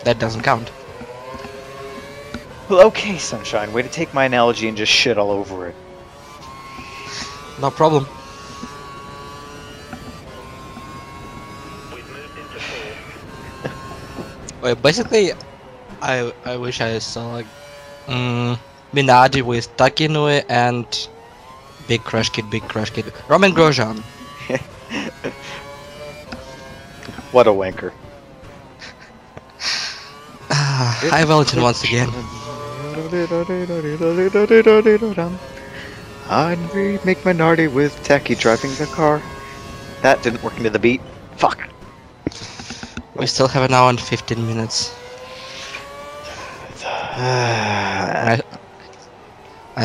that doesn't count. Well, okay, Sunshine, way to take my analogy and just shit all over it. No problem. Wait, basically, I wish I saw like Minardi with Taki Inui and Big Crash Kid, Roman Grosjean. What a wanker. Hi Valentin once again. Henry McMinardi with Techie driving the car. That didn't work into the beat. Fuck. We still have an hour and 15 minutes. I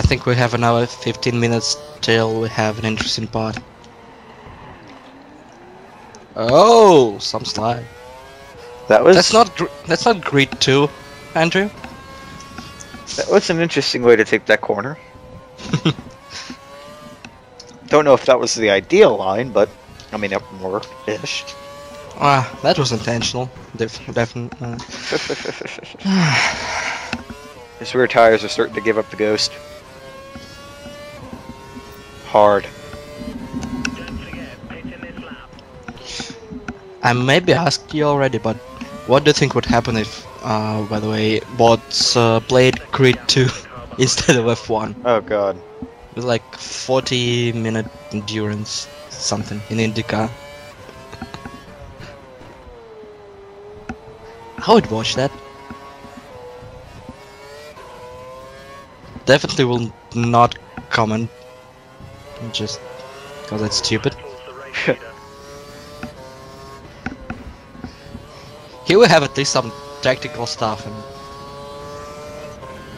think we have an hour 15 minutes till we have an interesting part. Oh, some slide. That was That's not Grid 2, Andrew. That was an interesting way to take that corner. Don't know if that was the ideal line, but I mean, up more-ish. That was intentional. Definitely. His rear tires are starting to give up the ghost. Hard. I maybe asked you already, but what do you think would happen if, by the way, Bortz'z played Grid 2 instead of F1? Oh god. With like 40-minute endurance, something in IndyCar. I would watch that. Definitely will not comment, just because it's stupid. Here we have at least some tactical stuff and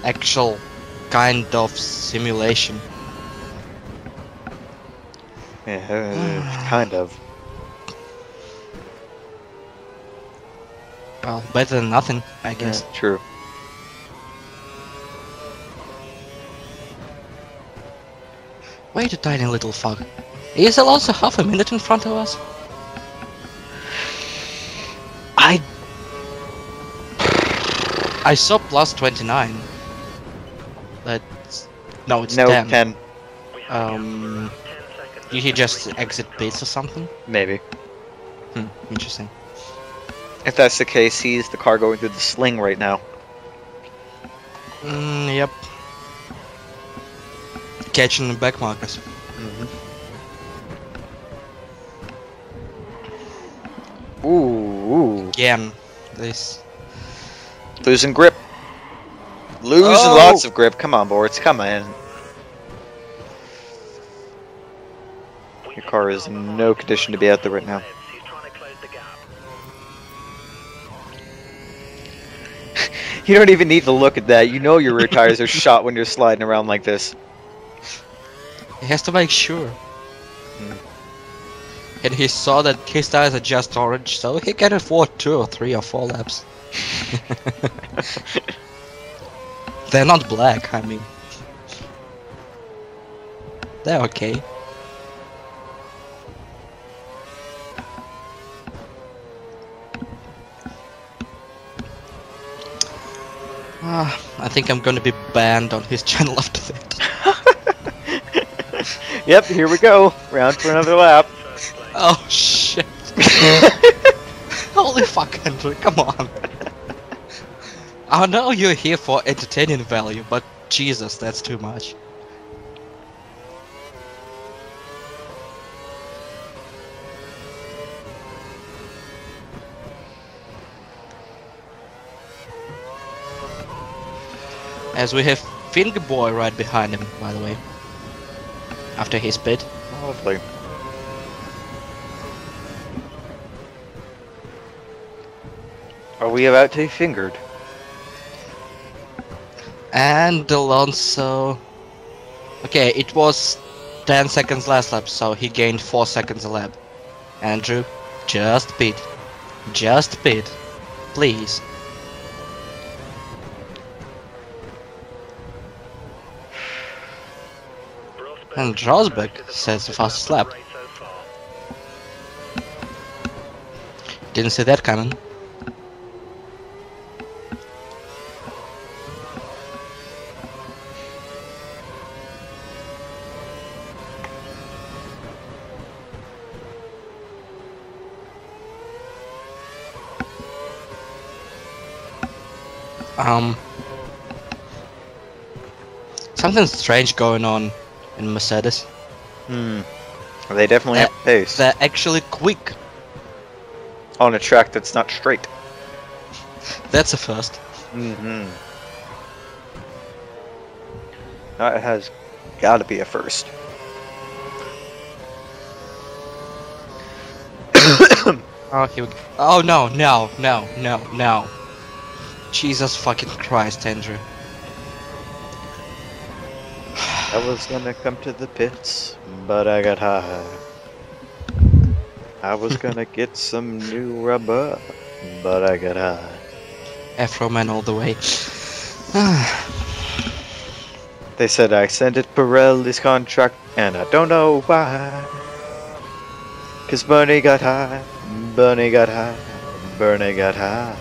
actual kind of simulation. Yeah, kind of. Well, better than nothing, I guess. Yeah, true. Wait a tiny little fuck. Is he also half a minute in front of us? I saw plus 29. That's... No, it's No, 10. 10. Did he just exit pits or something? Maybe. Interesting. If that's the case, he's the car going through the sling right now. Yep. Catching the back markers. Ooh. Again, this... Losing grip. Losing lots of grip. Come on, Bortz'z. Come on. Your car is in no condition to be out there right now. You don't even need to look at that. You know your rear tires are shot when you're sliding around like this. He has to make sure. And he saw that his tires are just orange, so he can afford 2 or 3 or 4 laps. They're not black, I mean. They're okay. I think I'm gonna be banned on his channel after that. Yep, here we go. Round for another lap. Oh shit. Holy fuck, Andrew, come on. I know you're here for entertainment value, but Jesus, that's too much. As we have Finger Boy right behind him, by the way. After his pit. Lovely. Are we about to be fingered? And Alonso... Okay, it was 10 seconds last lap, so he gained 4 seconds a lap. Andrew, just pit. Just pit. Please. And Rosberg says the fastest lap. Didn't see that coming. Um, something strange going on in Mercedes. Hmm. They definitely have pace They're actually quick. on a track that's not straight. That's a first. Mm-hmm. That has got to be a first. Oh, here we go. Oh no, no, no, no, no. Jesus fucking Christ, Andrew. I was gonna come to the pits, but I got high. I was gonna get some new rubber, but I got high. Afro man all the way. They said I extended Pirelli's contract, and I don't know why. Cause Bernie got high, Bernie got high, Bernie got high.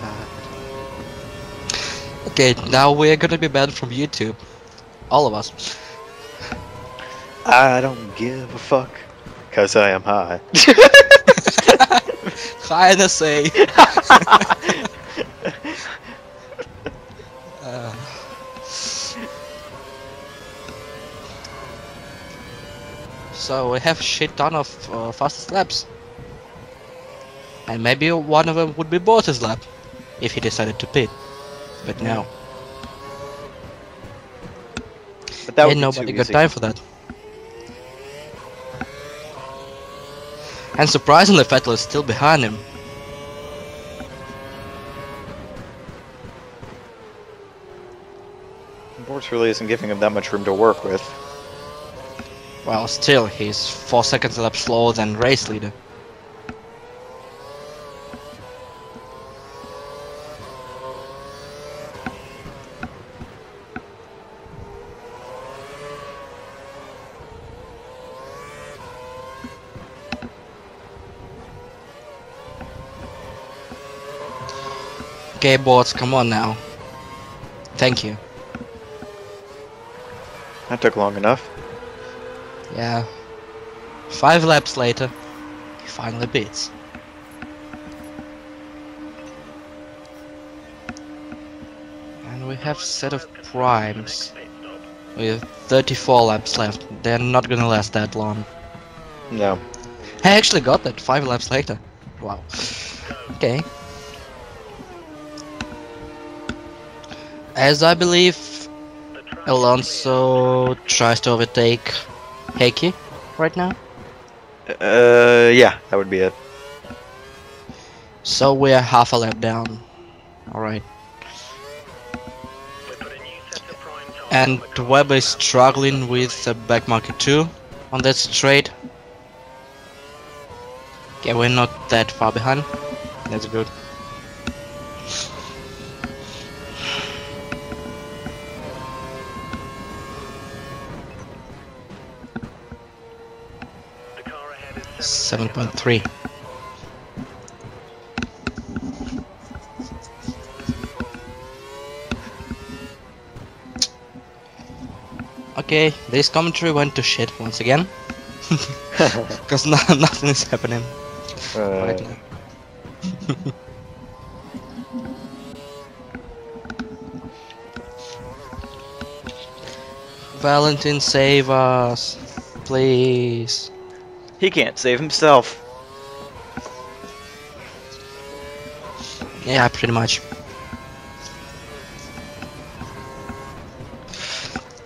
Okay, now we're gonna be banned from YouTube. All of us. I don't give a fuck, cause I am high. Hi, NSA. uh, so we have a shit ton of fastest laps. And maybe one of them would be Bortz'z lap, if he decided to pit. But no. But that would Ain't be nobody too got easy. time for that. And surprisingly, Vettel is still behind him. Bortz'z really isn't giving him that much room to work with. Well, still, he's 4 seconds a lap slower than race leader. Okay, Bortz'z, come on now. Thank you. That took long enough. Yeah. 5 laps later, he finally beats. And we have set of primes with 34 laps left. They're not gonna last that long. No. I actually got that 5 laps later. Wow. Okay. As I believe Alonso tries to overtake Heikki right now. Yeah, that would be it. So we're half a lap down. Alright. And Webber is struggling with the back market too on that straight. Okay, we're not that far behind. That's good. The 7.3. Okay, this commentary went to shit once again. Because nothing is happening right now. Valentin, save us, please. He can't save himself. Yeah, pretty much.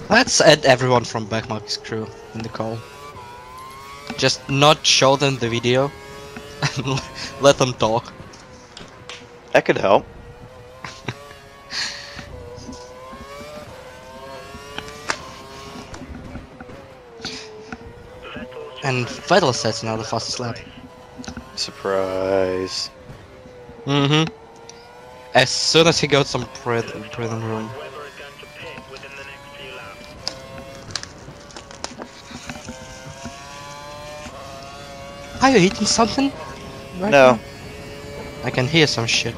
Let's add everyone from Backmark's crew in the call. Just not show them the video and let them talk. That could help. And Vettel sets now the fastest lap. Surprise. Mm-hmm. As soon as he got some breathing room. Webber is going to pit within the next few laps. Are you eating something? Right No. now? I can hear some shit.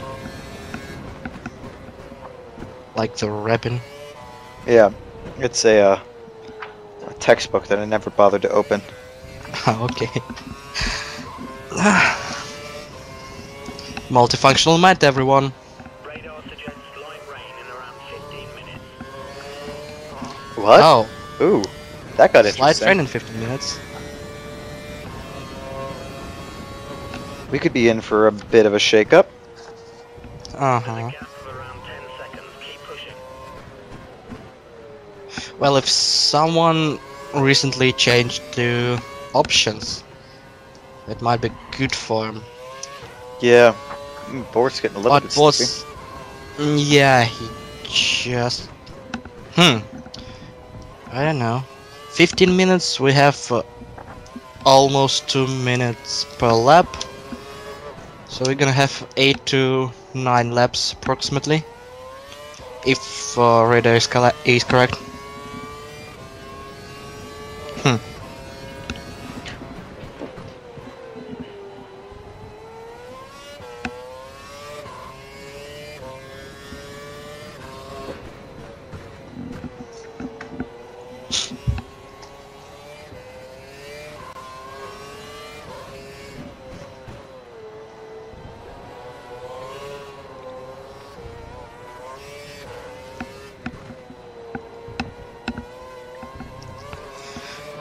Like the rapping. Yeah. It's a textbook that I never bothered to open. Okay. Multifunctional mat, everyone. Radar suggests light rain in around what? Oh, Ooh, that got slide train interesting. in 15 minutes. We could be in for a bit of a shakeup. There's a Uh-huh. gap of around 10 seconds. Keep pushing. Well, if someone recently changed to options, it might be good for him. Yeah, Bortz'z getting a little But bit sleepy. was... Yeah, he just... I don't know. 15 minutes, we have almost 2 minutes per lap. So we're gonna have 8 to 9 laps approximately. If radar is correct.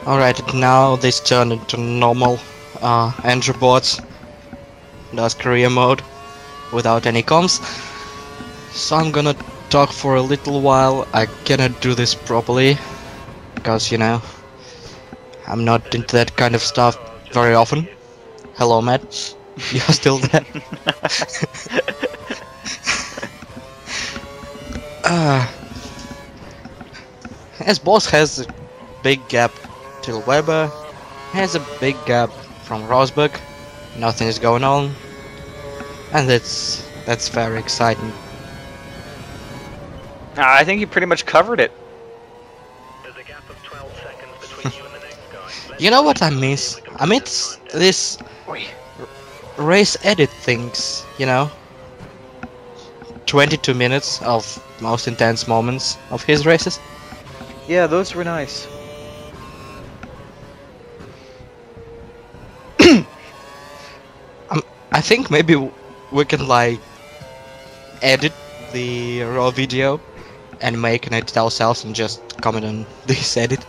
Alright, now this turned into normal Android boards. That's career mode without any comms. So I'm gonna talk for a little while. I cannot do this properly because, you know, I'm not into that kind of stuff very often. Hello, Matt. You're still there? As boss has a big gap till Weber, has a big gap from Rosberg. Nothing is going on, and that's very exciting. I think you pretty much covered it. There's a gap of 12 seconds between you and the next guy. Let's You know what I see miss? if we can I miss this Oi. race edit things. You know, 22 minutes of most intense moments of his races. Yeah, those were nice. I think maybe we can like edit the raw video and make an edit ourselves and just comment on this edit.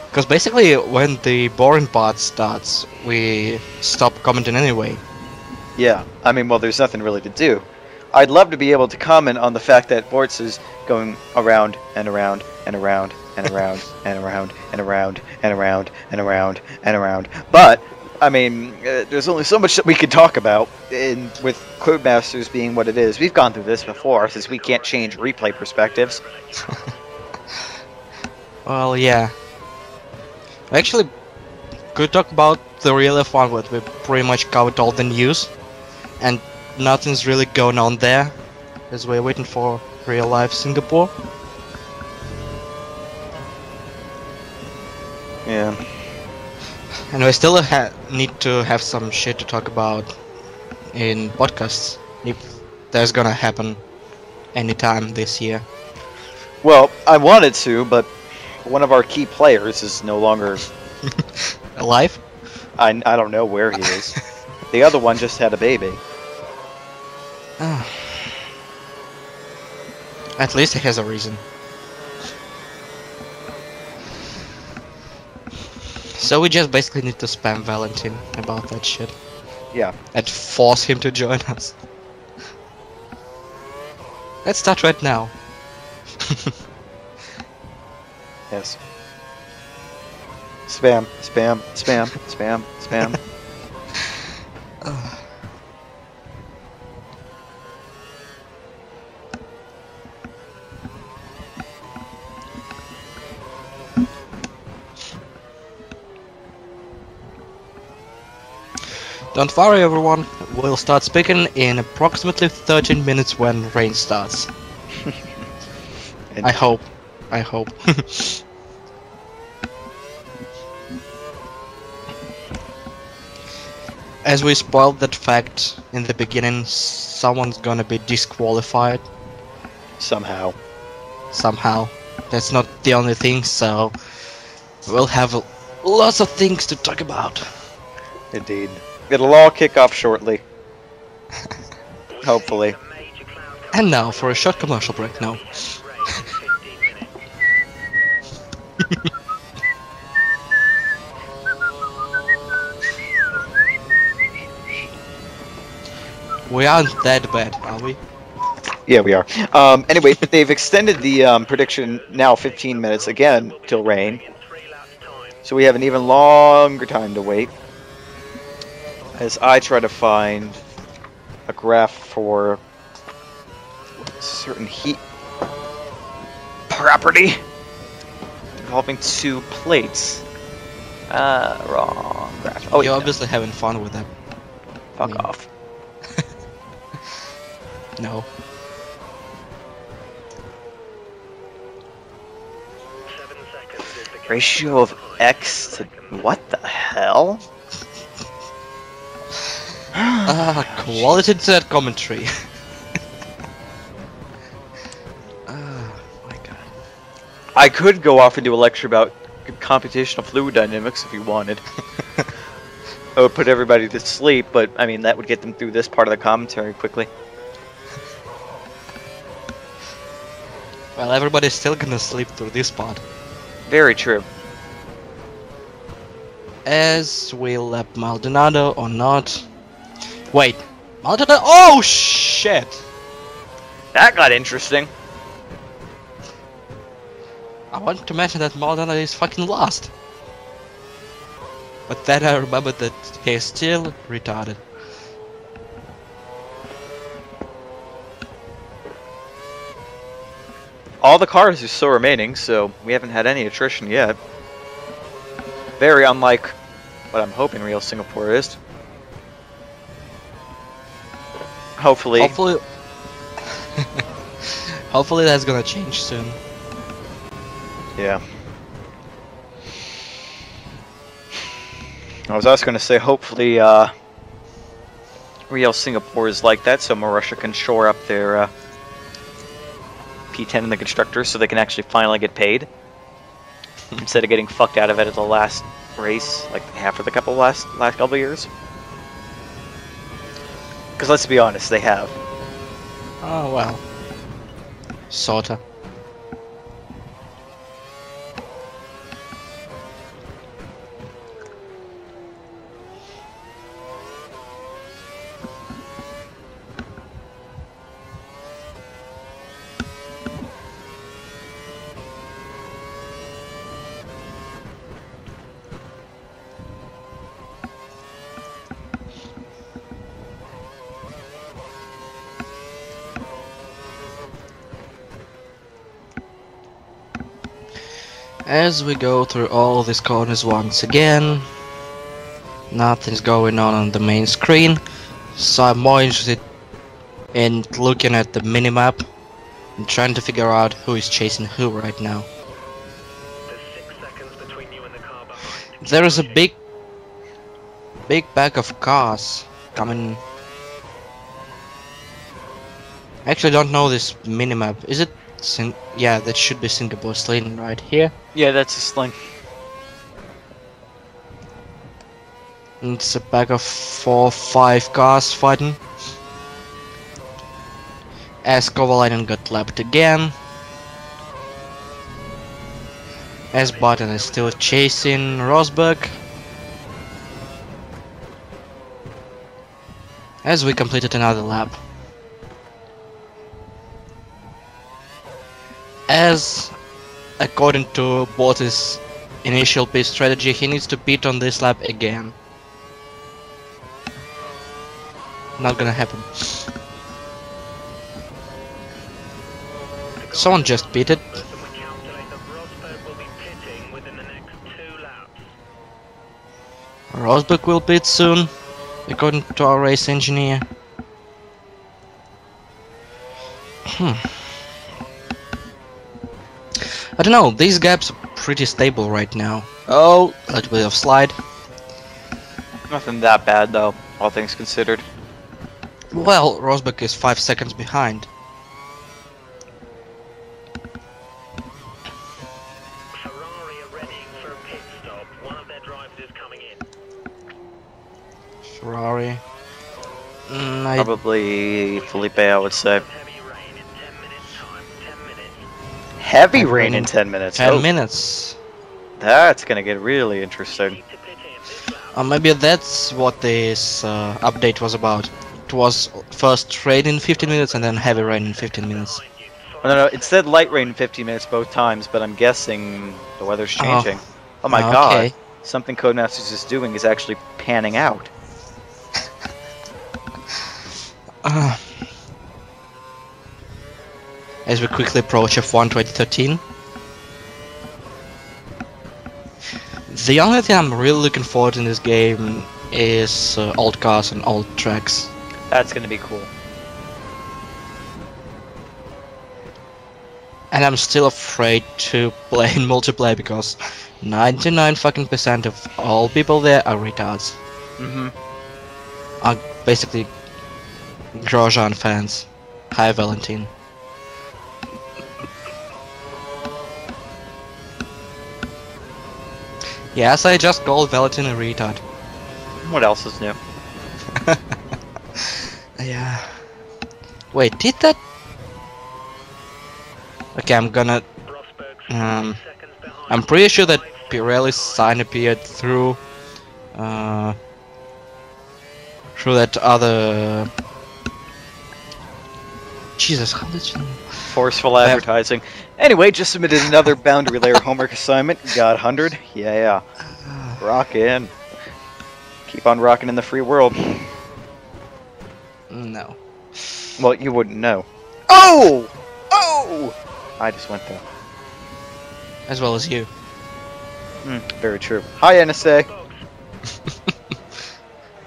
Because basically when the boring part starts, we stop commenting anyway. Yeah, I mean, well, there's nothing really to do. I'd love to be able to comment on the fact that Bortz'z is going around and around and around and around and around and around and around and around and around. But I mean, there's only so much that we could talk about. And with Codemasters being what it is, we've gone through this before, since we can't change replay perspectives. Well, yeah. Actually, could talk about the real F1, but we pretty much covered all the news, and nothing's really going on there, as we're waiting for real life Singapore. Yeah. And we still need to have some shit to talk about in podcasts, if that's gonna happen anytime this year. Well, I wanted to, but one of our key players is no longer. Alive? I don't know where he is. The other one just had a baby. At least he has a reason. So we just basically need to spam Valentin about that shit Yeah. and force him to join us. Let's start right now. Yes. Spam, spam, spam, spam, spam. Don't worry everyone, we'll start speaking in approximately 13 minutes when rain starts. And I hope. I hope. As we spoiled that fact in the beginning, someone's gonna be disqualified somehow. somehow. That's not the only thing, so we'll have lots of things to talk about. Indeed. It'll all kick off shortly. Hopefully. a major cloud And now for a short commercial break now. race in 15 minutes. We aren't that bad, are we? Yeah, we are. Anyway, but they've extended the prediction now 15 minutes again till rain. In 3 laps time. So we have an even longer time to wait. As I try to find a graph for certain heat property involving two plates. Wrong graph. Oh, You're yeah. obviously having fun with that. Fuck Yeah. off. No. 7 seconds is the gap. Ratio of X to what the hell? Quality to that commentary. My god. I could go off and do a lecture about computational fluid dynamics if you wanted. I would put everybody to sleep, but I mean that would get them through this part of the commentary quickly. Well, everybody's still gonna sleep through this part. Very true. As we lap Maldonado or not. Wait, Maldonado? Oh shit! That got interesting. I want to mention that Maldonado is fucking lost. But then I remembered that he's still retarded. All the cars are still remaining, so we haven't had any attrition yet. Very unlike what I'm hoping real Singapore is. Hopefully. Hopefully that's gonna change soon. Yeah. I was also going to say, hopefully, real Singapore is like that, so Russia can shore up their P10 in the constructors, so they can actually finally get paid instead of getting fucked out of it at the last race, like after the last couple of years. Because let's be honest, they have. Oh well. Sorta. As we go through all these corners once again, nothing's going on the main screen, so I'm more interested in looking at the minimap and trying to figure out who is chasing who right now. There's 6 seconds between you and the car behind. There is a big pack of cars coming. I actually don't know this minimap. Is it yeah, that should be Singapore's lane right here. Yeah, that's a sling. And it's a pack of 4 or 5 cars fighting. As Kovalainen got lapped again. As Button is still chasing Rosberg. As we completed another lap. As according to Bortz'z initial pit strategy, he needs to pit on this lap again. Not gonna happen. Someone just pitted. And we calculate that Rosberg will be pitting within the next 2 laps. Rosberg will pit soon, according to our race engineer. I don't know, these gaps are pretty stable right now. Oh, a little bit of slide. Nothing that bad, though, all things considered. Well, Rosberg is 5 seconds behind. Ferrari are readying for a pit stop. One of their drivers is coming in. Ferrari. Probably Felipe, I would say. Heavy rain in 10 minutes time. 10 minutes. Heavy rain in 10 minutes. 10 Oh. minutes. That's gonna get really interesting. Need to pit in this lap. Maybe that's what this update was about. It was first rain in 15 minutes and then heavy rain in 15 minutes. Behind you. Oh, no, it said light rain in 15 minutes both times, but I'm guessing the weather's changing. Oh, my god. Okay. Something Codemasters is doing is actually panning out. As we quickly approach F1 2013. The only thing I'm really looking forward to in this game is old cars and old tracks. That's gonna be cool. And I'm still afraid to play in multiplayer because 99 fucking percent of all people there are retards. Mm-hmm. Are basically Grosjean fans. Hi, Valentin. Yes, I just called Valentin a retard. What else is new? Yeah. Wait, did that? Okay, I'm gonna. Rosberg's 5 Um, seconds behind. I'm pretty sure that Pirelli's sign appeared through that other. Jesus, how did you know? Forceful advertising. Anyway, just submitted another boundary layer homework assignment. Got 100. Yeah. Rockin'. Keep on rocking in the free world. No. Well, you wouldn't know. Oh! Oh! I just went there. As well as you. Very true. Hi, NSA.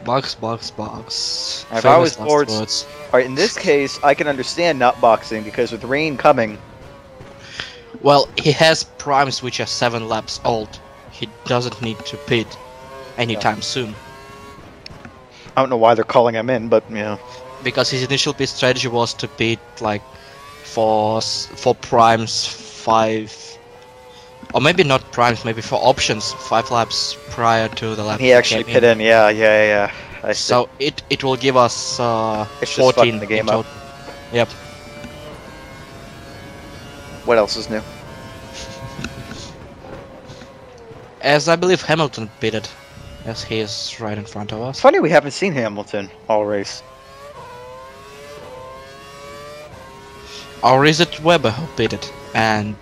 Box. If I was Famous last Bortz'z- words. Alright, in this case, I can understand not boxing because with rain coming, Well, he has primes which are 7 laps old. He doesn't need to pit anytime soon. I don't know why they're calling him in, but, you know. Because his initial pit strategy was to pit like for primes 5, or maybe not primes, maybe for options 5 laps prior to the lap. He actually came pit in, yeah. I see. So it will give us It's just 14 fucking the game in up. total. Yep. What else is new? As I believe Hamilton pitted, as he is right in front of It's us. funny we haven't seen Hamilton all race. Or is it Weber who pitted? And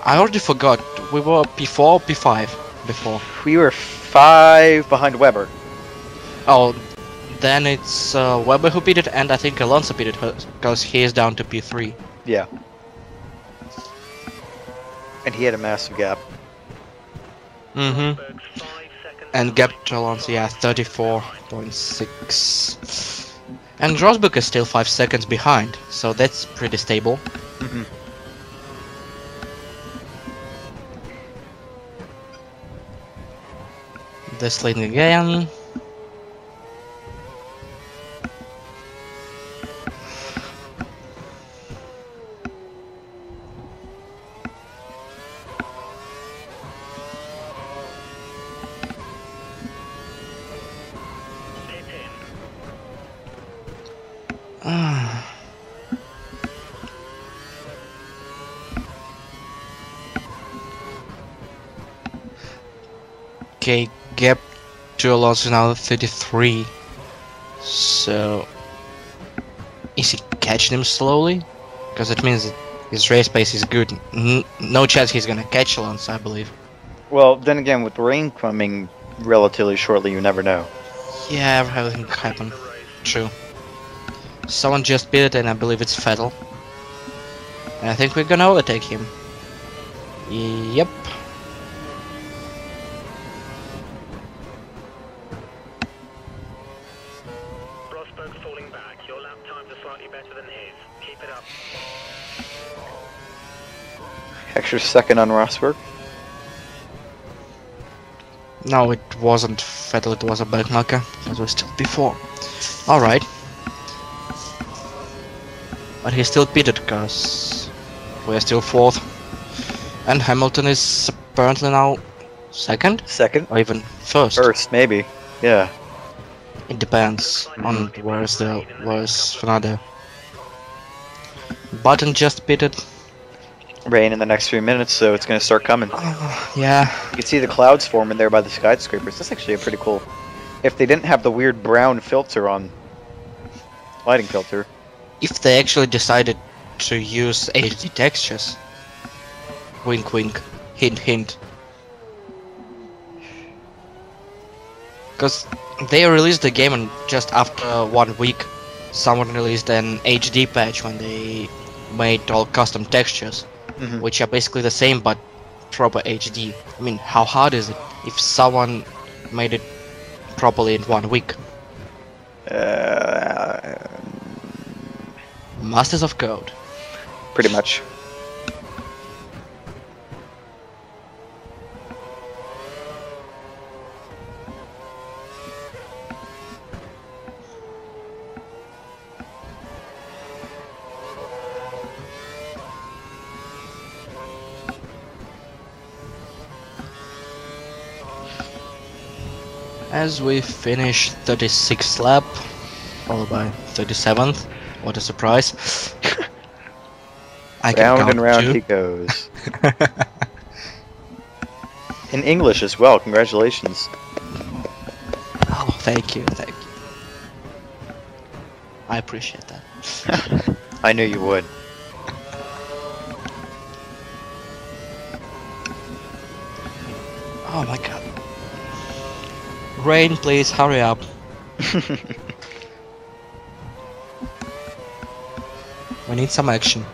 I already forgot. We were P4 or P5 before. We were 5 behind Weber. Oh, then it's Weber who pitted, and I think Alonso pitted because he is down to P3. Yeah. And he had a massive gap. Mm-hmm. Rosberg's 5 seconds And gap to Alonso, yeah, 34.6. And Rosberg is still 5 seconds behind, so that's pretty stable. Mm-hmm. This leading again. pit in. Okay, gap to Alonso now 33. So is he catching him slowly? Because it means that his race pace is good. No chance he's gonna catch Alonso, I believe. Well, then again, with rain coming relatively shortly, you never know. Yeah, everything can happen. True. Someone just beat it, and I believe it's Vettel. And I think we're gonna overtake him. Yep. Rosberg's falling back. Your lap times are slightly better than his. Keep it up. Extra second on Rosberg. No, it wasn't Vettel, it was a backmarker. It was still before. Alright. But he still beat it, because we're still 4th. And Hamilton is apparently now 2nd? Second? Or even 1st. First, maybe. Yeah. It depends on where's Fernando. Button just beat it. rain in the next few minutes, so it's going to start coming. Yeah. You can see the clouds forming there by the skyscrapers. That's actually a pretty cool. If they didn't have the weird brown filter on, lighting filter. If they actually decided to use HD textures. Wink wink. Hint hint. Because they released the game and just after 1 week someone released an HD patch when they made all custom textures, Mhm. which are basically the same but proper HD. I mean, how hard is it if someone made it properly in 1 week? Masters of Code. Pretty much. As we finish 36th lap, followed by 37th, what a surprise. I can Round count and round two. he goes. In English as well, congratulations. Oh, thank you, thank you. I appreciate that. I knew you would. Oh my god. Rain, please hurry up. We need some action.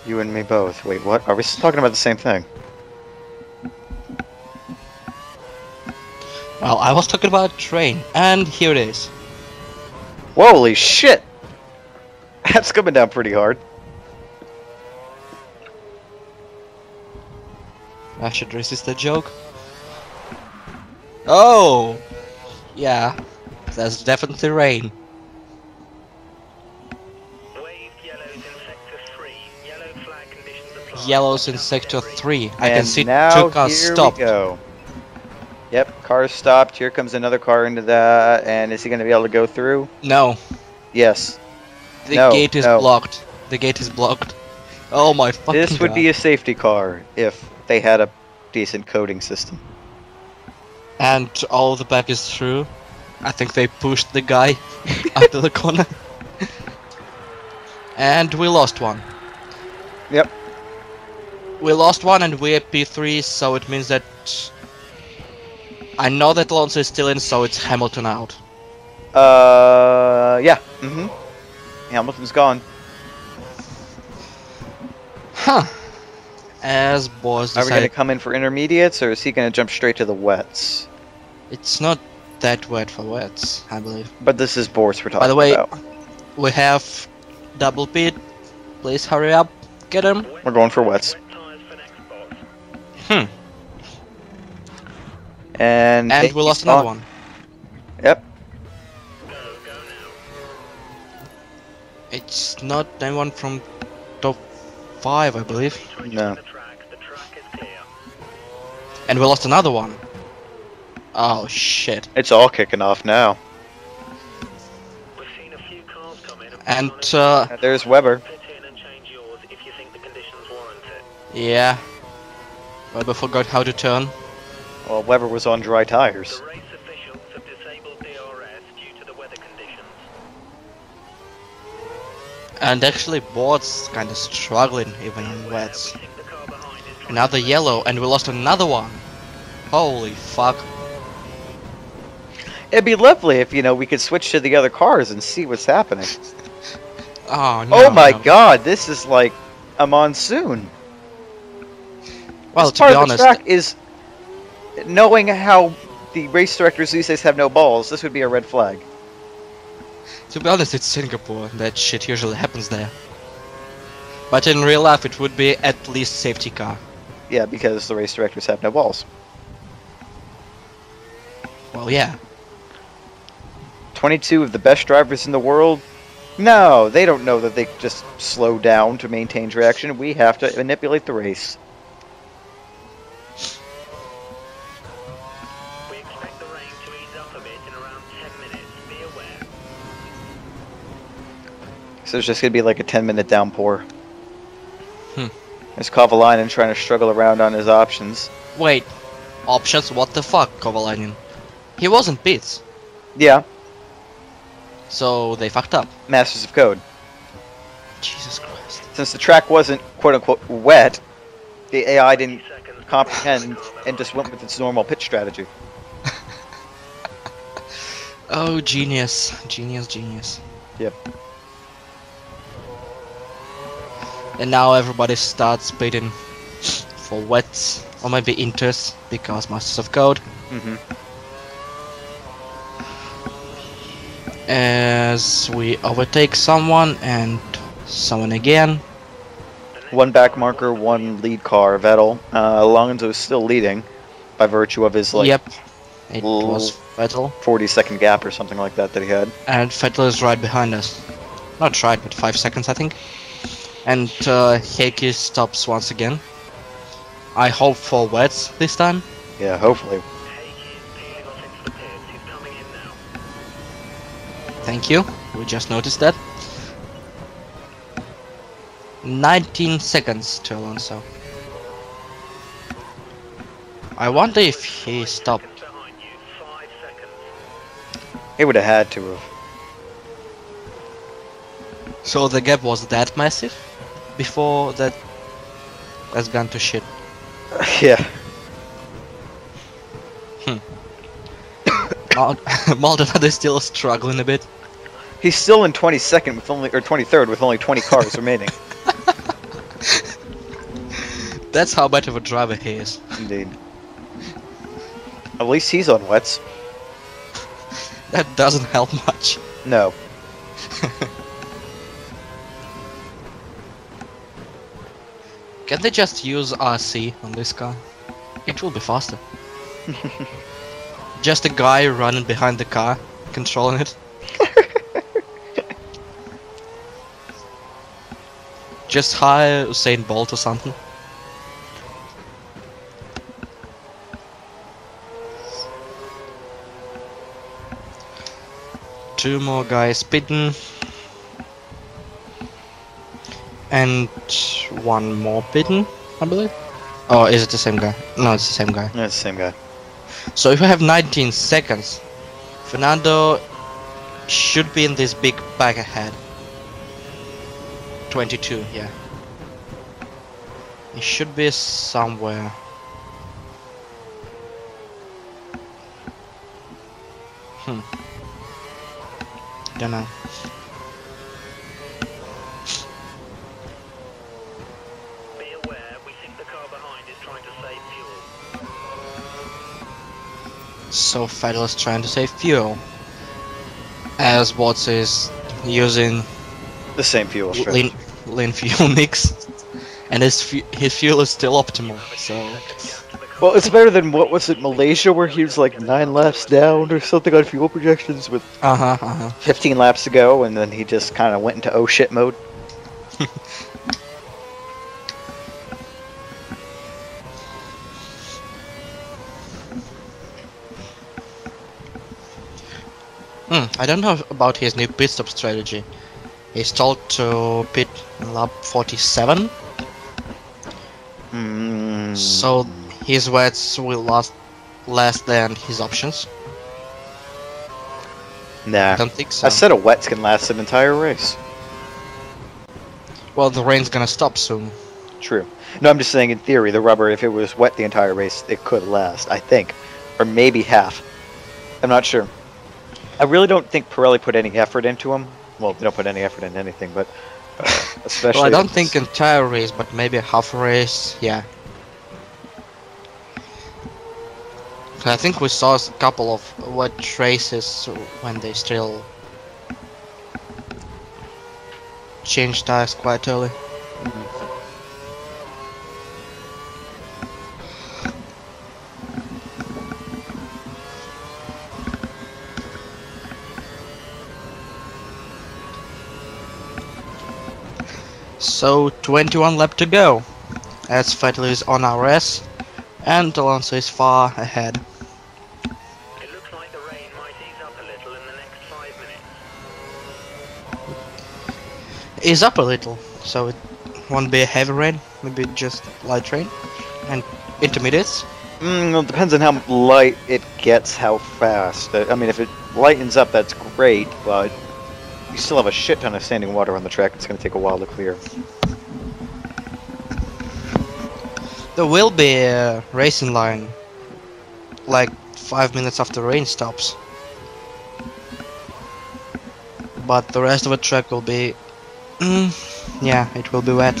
You and me both. Wait, what? Are we still talking about the same thing? Well, I was talking about train, and here it is. Holy shit! That's coming down pretty hard. I should resist the joke. Oh! Yeah, that's definitely rain. Waved yellows in sector 3. Yellow flag conditions apply. Yellows in sector 3. I can And see now two cars here stopped. we go. Yep, car stopped. Here comes another car into that. And is he going to be able to go through? No, Yes. the No, gate is no. blocked. The gate is blocked. Oh my fucking This would god. be a safety car if they had a decent coding system. And all the back is through. I think they pushed the guy out of the corner. And we lost one. Yep. We lost one and we're P3, so it means that... I know that Alonso is still in, so it's Hamilton out. Yeah. Mm-hmm. Hamilton's gone. Huh. As Bortz'z Are we going to decided... come in for intermediates, or is he going to jump straight to the wets? It's not that wet for wets, I believe. But this is Bortz'z we're talking By the way, about. we have double pit. Please hurry up. Get him. We're going for wets. Wet tyres for next spot. Hmm. And And we lost another one. Yep. Go now. It's not anyone from top 5, I believe. No. The track is clear. And we lost another one. Oh shit. It's all kicking off now. We've seen a few cars come in. And There's Weber. Pit in and change yours if you think the conditions warrant it. yeah. Weber forgot how to turn. Well, Weber was on dry tires. The race officials have disabled DRS due to the weather conditions. And actually Bortz'z kinda struggling even in wets. We think the car behind is trying Another yellow and we lost another one. Holy fuck. It'd be lovely if, we could switch to the other cars and see what's happening. Oh no. Oh my no. god, this is like a monsoon. Well, This to part be of honest, the track is knowing how the race directors these days have no balls. This would be a red flag. it's Singapore. That shit usually happens there. But in real life it would be at least safety car. Yeah, because the race directors have no balls. Well, yeah. 22 of the best drivers in the world? No, they don't know that they just slow down to maintain traction. We have to manipulate the race. We expect the rain to ease up a bit in around 10 minutes. Be aware. This So there's just gonna be like a 10-minute downpour. Hmm. There's Kovalainen trying to struggle around on his options. Wait, options? What the fuck, Kovalainen? He wasn't pits, Yeah, so they fucked up. Masters of Code. Jesus Christ. Since the track wasn't quote-unquote wet, the AI didn't comprehend and just went with its normal pitch strategy. Oh, genius. Genius, genius. Yep. And now everybody starts bidding for wets, or maybe inters, because Masters of Code. Mm-hmm. As we overtake someone and someone again. One back marker, one lead car, Vettel. Alonso is still leading by virtue of his like Yep, it was Vettel. 40-second gap or something like that he had. And Vettel is right behind us. Not right, but 5 seconds, I think. And Heikki stops once again. I hope for wets this time. Yeah, hopefully. Thank you. We just noticed that. 19 seconds to Alonso. I wonder if he stopped. He would have had to have. So the gap was that massive before that has gone to shit. Yeah. Maldonado is still struggling a bit. He's still in 22nd with only, or 23rd with only 20 cars remaining. That's how bad of a driver he is. Indeed. At least he's on wets. That doesn't help much. No. Can they just use RC on this car? It will be faster. Just a guy running behind the car, controlling it. Just hire Usain Bolt or something. Two more guys pitting. And one more pitting, I believe. Oh, is it the same guy? No, it's the same guy. Yeah, it's the same guy. So if we have 19 seconds, Fernando should be in this big pack ahead. 22, yeah. He should be somewhere. Don't know. Be aware, we think the car behind is trying to save fuel. So Vettel is trying to save fuel, as Bortz'z is using The same fuel strategy. lean fuel mix, and his fuel is still optimal. So Well, it's better than, what was it, Malaysia, where he was like 9 laps down or something on fuel projections with 15 laps to go, and then he just kind of went into oh shit mode. I don't know about his new pit stop strategy. He's told to pit in lap 47, so his wets will last less than his options. Nah. I don't think so. I said a wets can last an entire race. Well, the rain's gonna stop soon. True. No, I'm just saying in theory, the rubber, if it was wet the entire race, it could last, I think. Or maybe half. I'm not sure. I really don't think Pirelli put any effort into him. Well, they don't put any effort into anything, but especially... Well, I don't think entire race, but maybe half a race, yeah. I think we saw a couple of wet races when they still changed tires quite early. So 21 lap to go, as Vettel is on RS and Alonso is far ahead. It looks like the rain might ease up a little in the next 5 minutes. ease up a little, so it won't be a heavy rain, maybe just light rain, and intermediates. Well, it depends on how light it gets, how fast. I mean, if it lightens up, that's great, but you still have a shit ton of standing water on the track. It's going to take a while to clear. There will be a racing line, like 5 minutes after rain stops. But the rest of the track will be... yeah, it will be wet.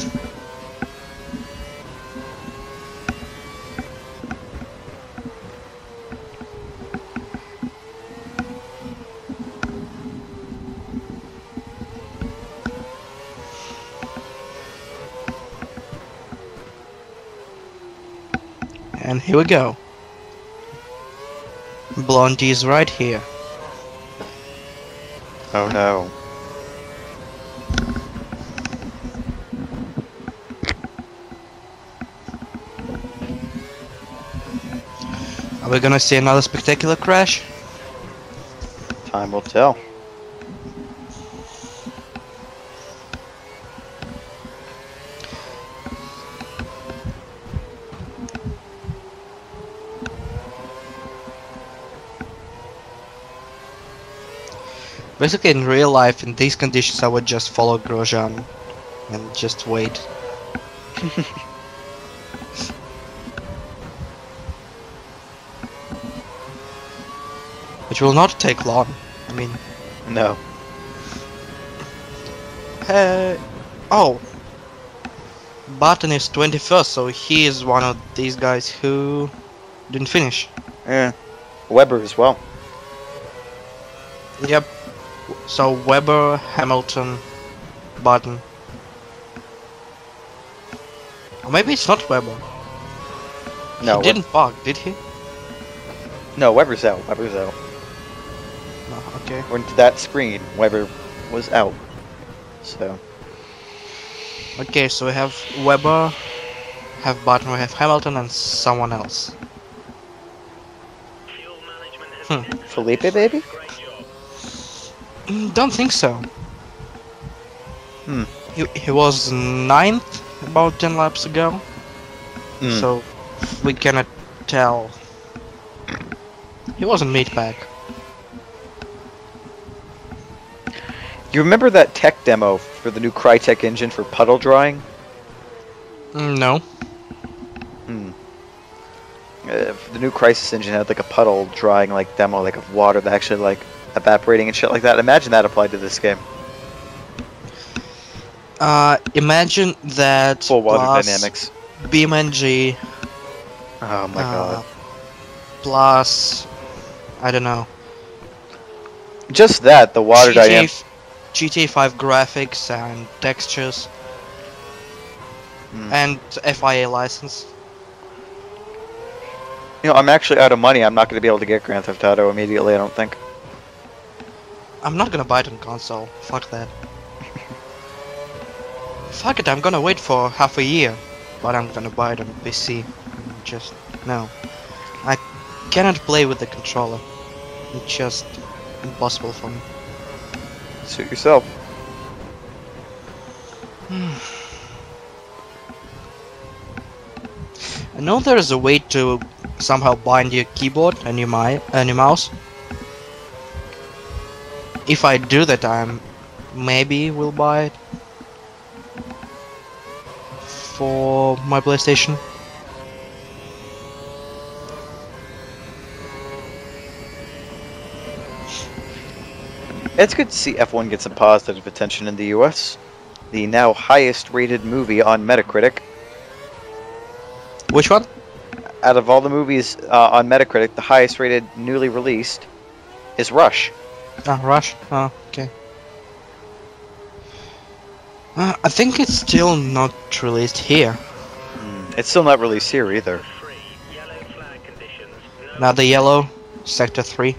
And here we go. Blondie is right here. Oh no. Are we gonna see another spectacular crash? Time will tell. Basically, in real life, in these conditions, I would just follow Grosjean and just wait. Which will not take long. I mean, No. hey, oh, Button is 21st, so he is one of these guys who didn't finish. Yeah. Weber as well. Yep. So Webber, Hamilton, Button. Or maybe it's not Webber. No. He didn't park, did he? No, Weber's out. Weber's out. No, okay. According to that screen, Weber was out. So. Okay, so we have Webber, have Button, we have Hamilton, and someone else. Fuel management has been Felipe, baby? great job. Don't think so. Hmm. He was 9th about 10 laps ago, so we cannot tell. He wasn't mid-pack. You remember that tech demo for the new Crytek engine for puddle drawing? No. The new Crysis engine had like a puddle drawing like demo like of water that actually like evaporating and shit like that. Imagine that applied to this game. Imagine that Full water plus dynamics. BeamNG Oh my god. plus I don't know. Just that, the water dynamics. GTA 5 graphics and textures and FIA license. You know, I'm actually out of money. I'm not going to be able to get Grand Theft Auto immediately, I don't think. I'm not gonna buy it on console. Fuck that. Fuck it, I'm gonna wait for half a year, but I'm gonna buy it on PC. Just no. I cannot play with the controller. It's just impossible for me. Suit yourself. I know there is a way to somehow bind your keyboard and your mouse. If I do that, I maybe will buy it for my PlayStation. It's good to see F1 get some positive attention in the US. The now highest rated movie on Metacritic. Which one? Out of all the movies on Metacritic, the highest rated newly released is Rush. Ah, Rush. Oh, okay. I think it's still not released here. It's still not released here either. 3, yellow flag conditions. No Now the yellow, Sector 3.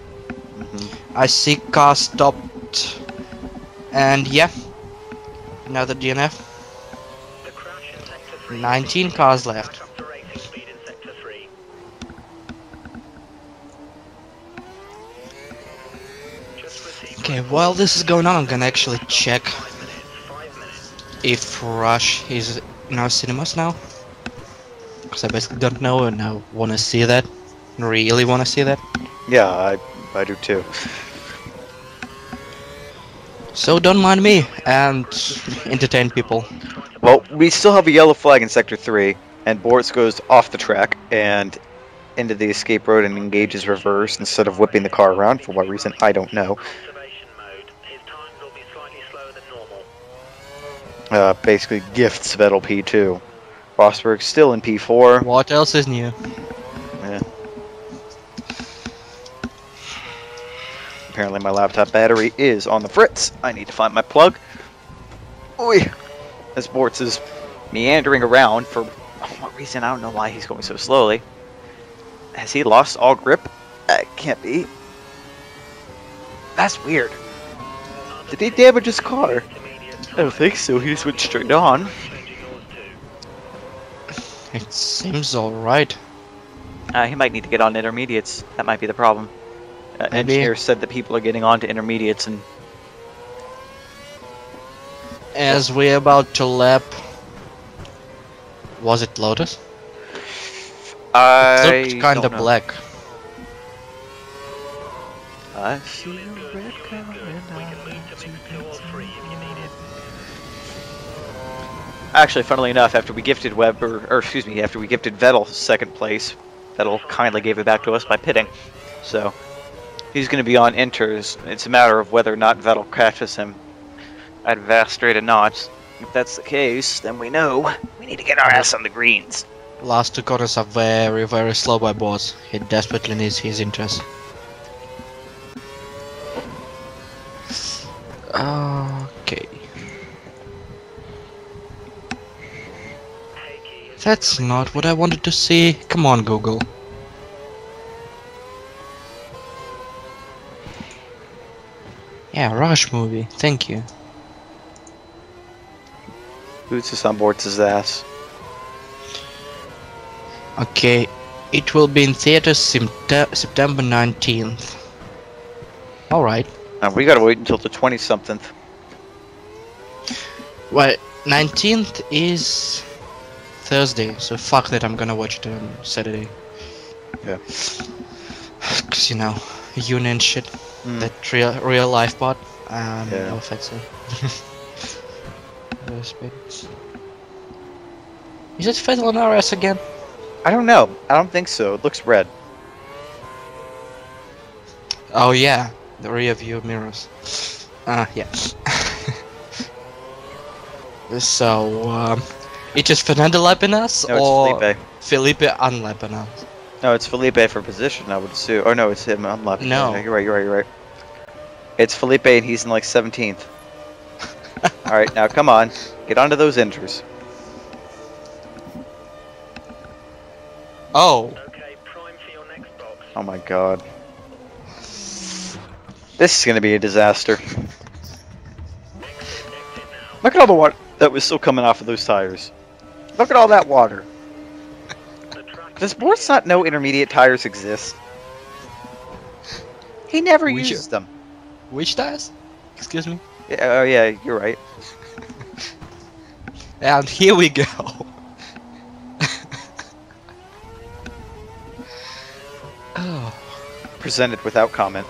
I see cars stopped. And yeah. Another DNF. the crash in sector 3. 19 cars left. Up to racing speed in sector 3. Just received Okay, while this is going on, I'm gonna actually check 5 minutes if Rush is in our cinemas now. Because I basically don't know and I want to see that. Really want to see that. Yeah, I do too. So don't mind me and entertain people. Well, we still have a yellow flag in Sector 3, and Bortz'z goes off the track and into the escape road and engages reverse instead of whipping the car around. For what reason, I don't know. Conservation mode. His times will be slightly slower than normal. Basically gifts Vettel P2. Rosberg still in P4. What else is new? Yeah. Apparently my laptop battery is on the fritz. I need to find my plug. Oi! As Bortz'z is meandering around for what reason, I don't know why he's going so slowly. Has he lost all grip? Can't be. That's weird. Did he damage his car? I don't think so, he just went straight on. It seems alright. He might need to get on intermediates. That might be the problem. Maybe. Engineers said that people are getting on to intermediates and... As we're about to lap... Was it Lotus? I It looked kinda don't know. black. I see a Good, red good, car good. We can move to mix 2 or 3 if you need it. Actually, funnily enough, after we gifted after we gifted Vettel second place, Vettel kindly gave it back to us by pitting. So, he's going to be on inters. It's a matter of whether or not Vettel catches him at vast rate of knots. If that's the case, then we know we need to get our ass on the greens. Last 2 corners are very, very slow by Bortz'z. He desperately needs his interest. Okay. That's not what I wanted to see. Come on, Google. Yeah, Rush movie. Thank you. Boots us on Bortz's ass. Okay, it will be in theaters September 19th. Alright. We gotta wait until the 20-something. Well, 19th is Thursday, so fuck that, I'm gonna watch it on Saturday. Yeah. Cause you know, union shit. Mm. That real life part. Yeah. No offensive. Respect. Is it Fatal on RS again? I don't know. I don't think so. It looks red. Oh yeah, the rear view mirrors. Yeah. So, it is Fernando lapping us, No, or it's Felipe. Felipe unlapping us? No, it's Felipe for position, I would assume. Oh no, it's him unlapping. No. Yeah, you're right. It's Felipe and he's in like 17th. Alright, now come on. Get onto those inters. Oh, Okay, prime for your next box. Oh my god. This is gonna be a disaster. Exit now. Look at all the water that was still coming off of those tires. Look at all that water. The track Does Bortz'z not know intermediate tires exist? He never We uses them. which tires? Excuse me? Yeah, oh yeah, you're right. And here we go. Oh. Presented without comment.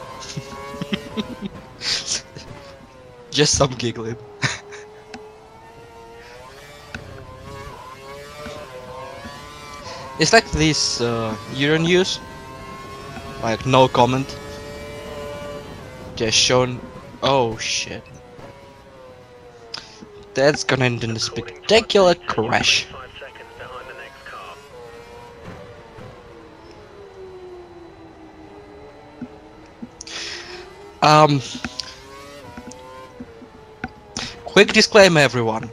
Just some giggling. It's like this Euro news, like no comment, just shown. Oh shit, that's gonna end in a spectacular crash. 5 seconds behind the next car. Quick disclaimer, everyone.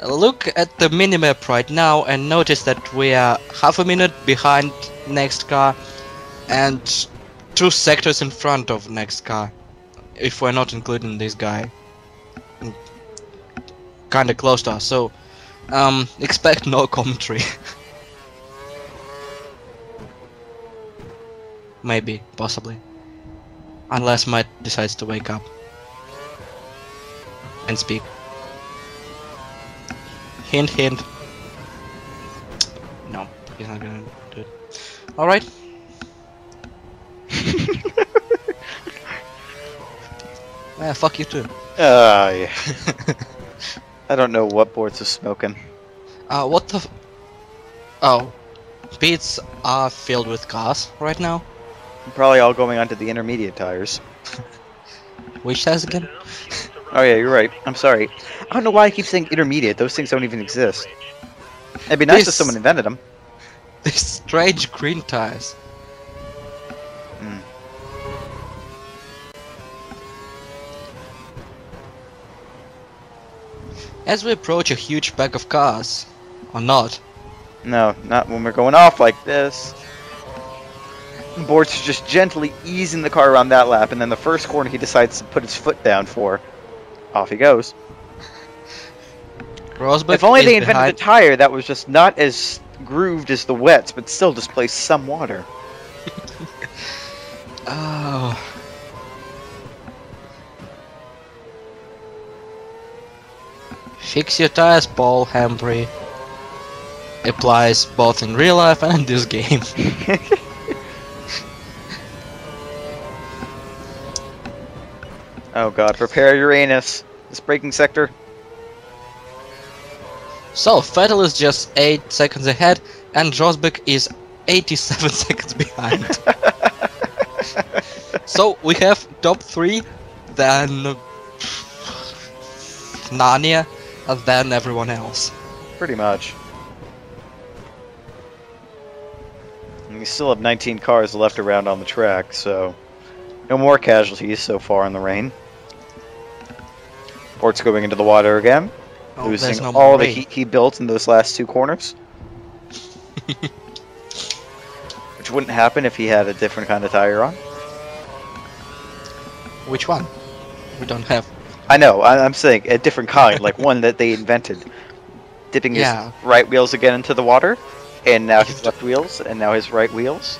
Look at the minimap right now and notice that we are half a minute behind next car and 2 sectors in front of next car, if we're not including this guy. Kinda close to us, so expect no commentary. Maybe, possibly. Unless Matt decides to wake up and speak. Hint, hint. No, he's not gonna do it. Alright. Yeah, fuck you too. Yeah. I don't know what Bortz'z is smoking. What the Oh. Pits are filled with gas right now. Probably all going onto the intermediate tires. Which tires again? Oh yeah, you're right. I'm sorry. I don't know why I keep saying intermediate. Those things don't even exist. It'd be nice if This- someone invented them. These strange green tires. Mm. As we approach a huge pack of cars, or not, No, not when we're going off like this. Bortz'z is just gently easing the car around that lap, and then the first corner he decides to put his foot down for. Off he goes. Rosberg If only is they invented behind. a tire that was just not as grooved as the wets, but still displaced some water. Oh. Fix your tires, Paul Hambry. Applies both in real life and in this game. Oh god, prepare your anus. This braking sector. So, Vettel is just 8 seconds ahead, and Rosberg is 87 seconds behind. So, we have top 3, then Narnia, and then everyone else. Pretty much. And we still have 19 cars left around on the track, so no more casualties so far in the rain. Bortz'z going into the water again, Oh, there's losing no more all the rain. heat he built in those last 2 corners. Which wouldn't happen if he had a different kind of tire on. Which one? We don't have. I know, I'm saying a different kind, like one that they invented. Dipping his Yeah. right wheels again into the water, and now his left wheels, and now his right wheels.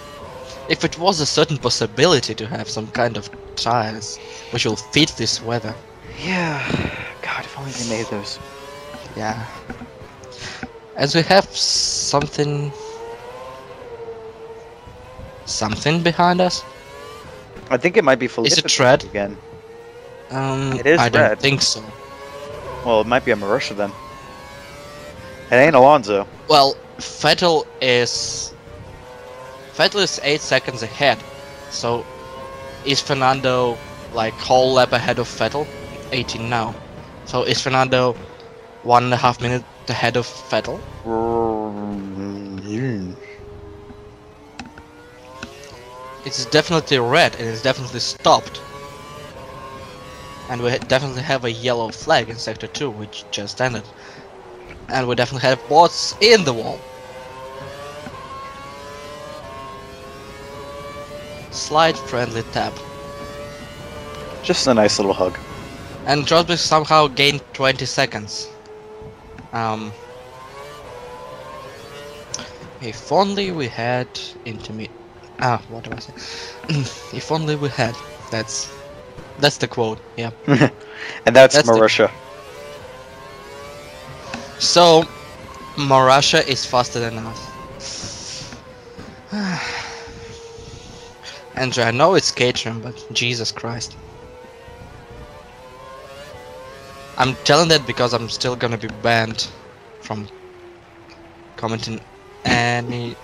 If it was a certain possibility to have some kind of tires which will fit this weather. Yeah, God, if only they made those. Yeah. As we have something behind us. I think it might be Is it Philippe red? again. It is I don't red. think so. Well, it might be a Marussia then. It ain't Alonso. Well, Vettel is 8 seconds ahead. So is Fernando like whole lap ahead of Vettel? 18 now. So is Fernando 1.5 minutes ahead of Vettel? It's definitely red and it's definitely stopped. And we definitely have a yellow flag in sector 2 which just ended. And we definitely have Bortz'z in the wall. Slight friendly tap. Just a nice little hug. And Rosberg somehow gained 20 seconds. If only we had intermediate. What do I say? If only we had. That's the quote. Yeah. And that's That's the- Marussia. So, Marussia is faster than us. Andrew, I know it's Caterham, but Jesus Christ. I'm telling that because I'm still gonna be banned from commenting any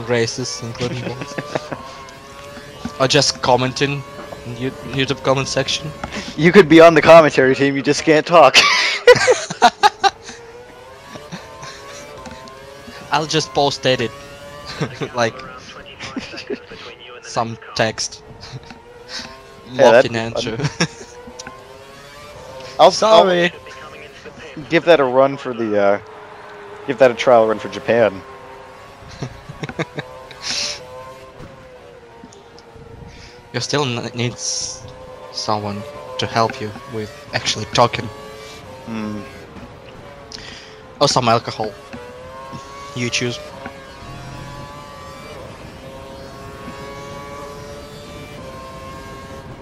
races, including balls. Or just commenting in YouTube comment section. You could be on the commentary team, you just can't talk. I'll just post edit. Like Around 25 seconds between you and the some next car. text. Yeah, that'd Mocking be fun. Andrew. I'll Sorry. Should be coming into the pit. give that a run for the, give that a trial run for Japan. You still needs someone to help you with actually talking. Hmm. Or some alcohol. You choose.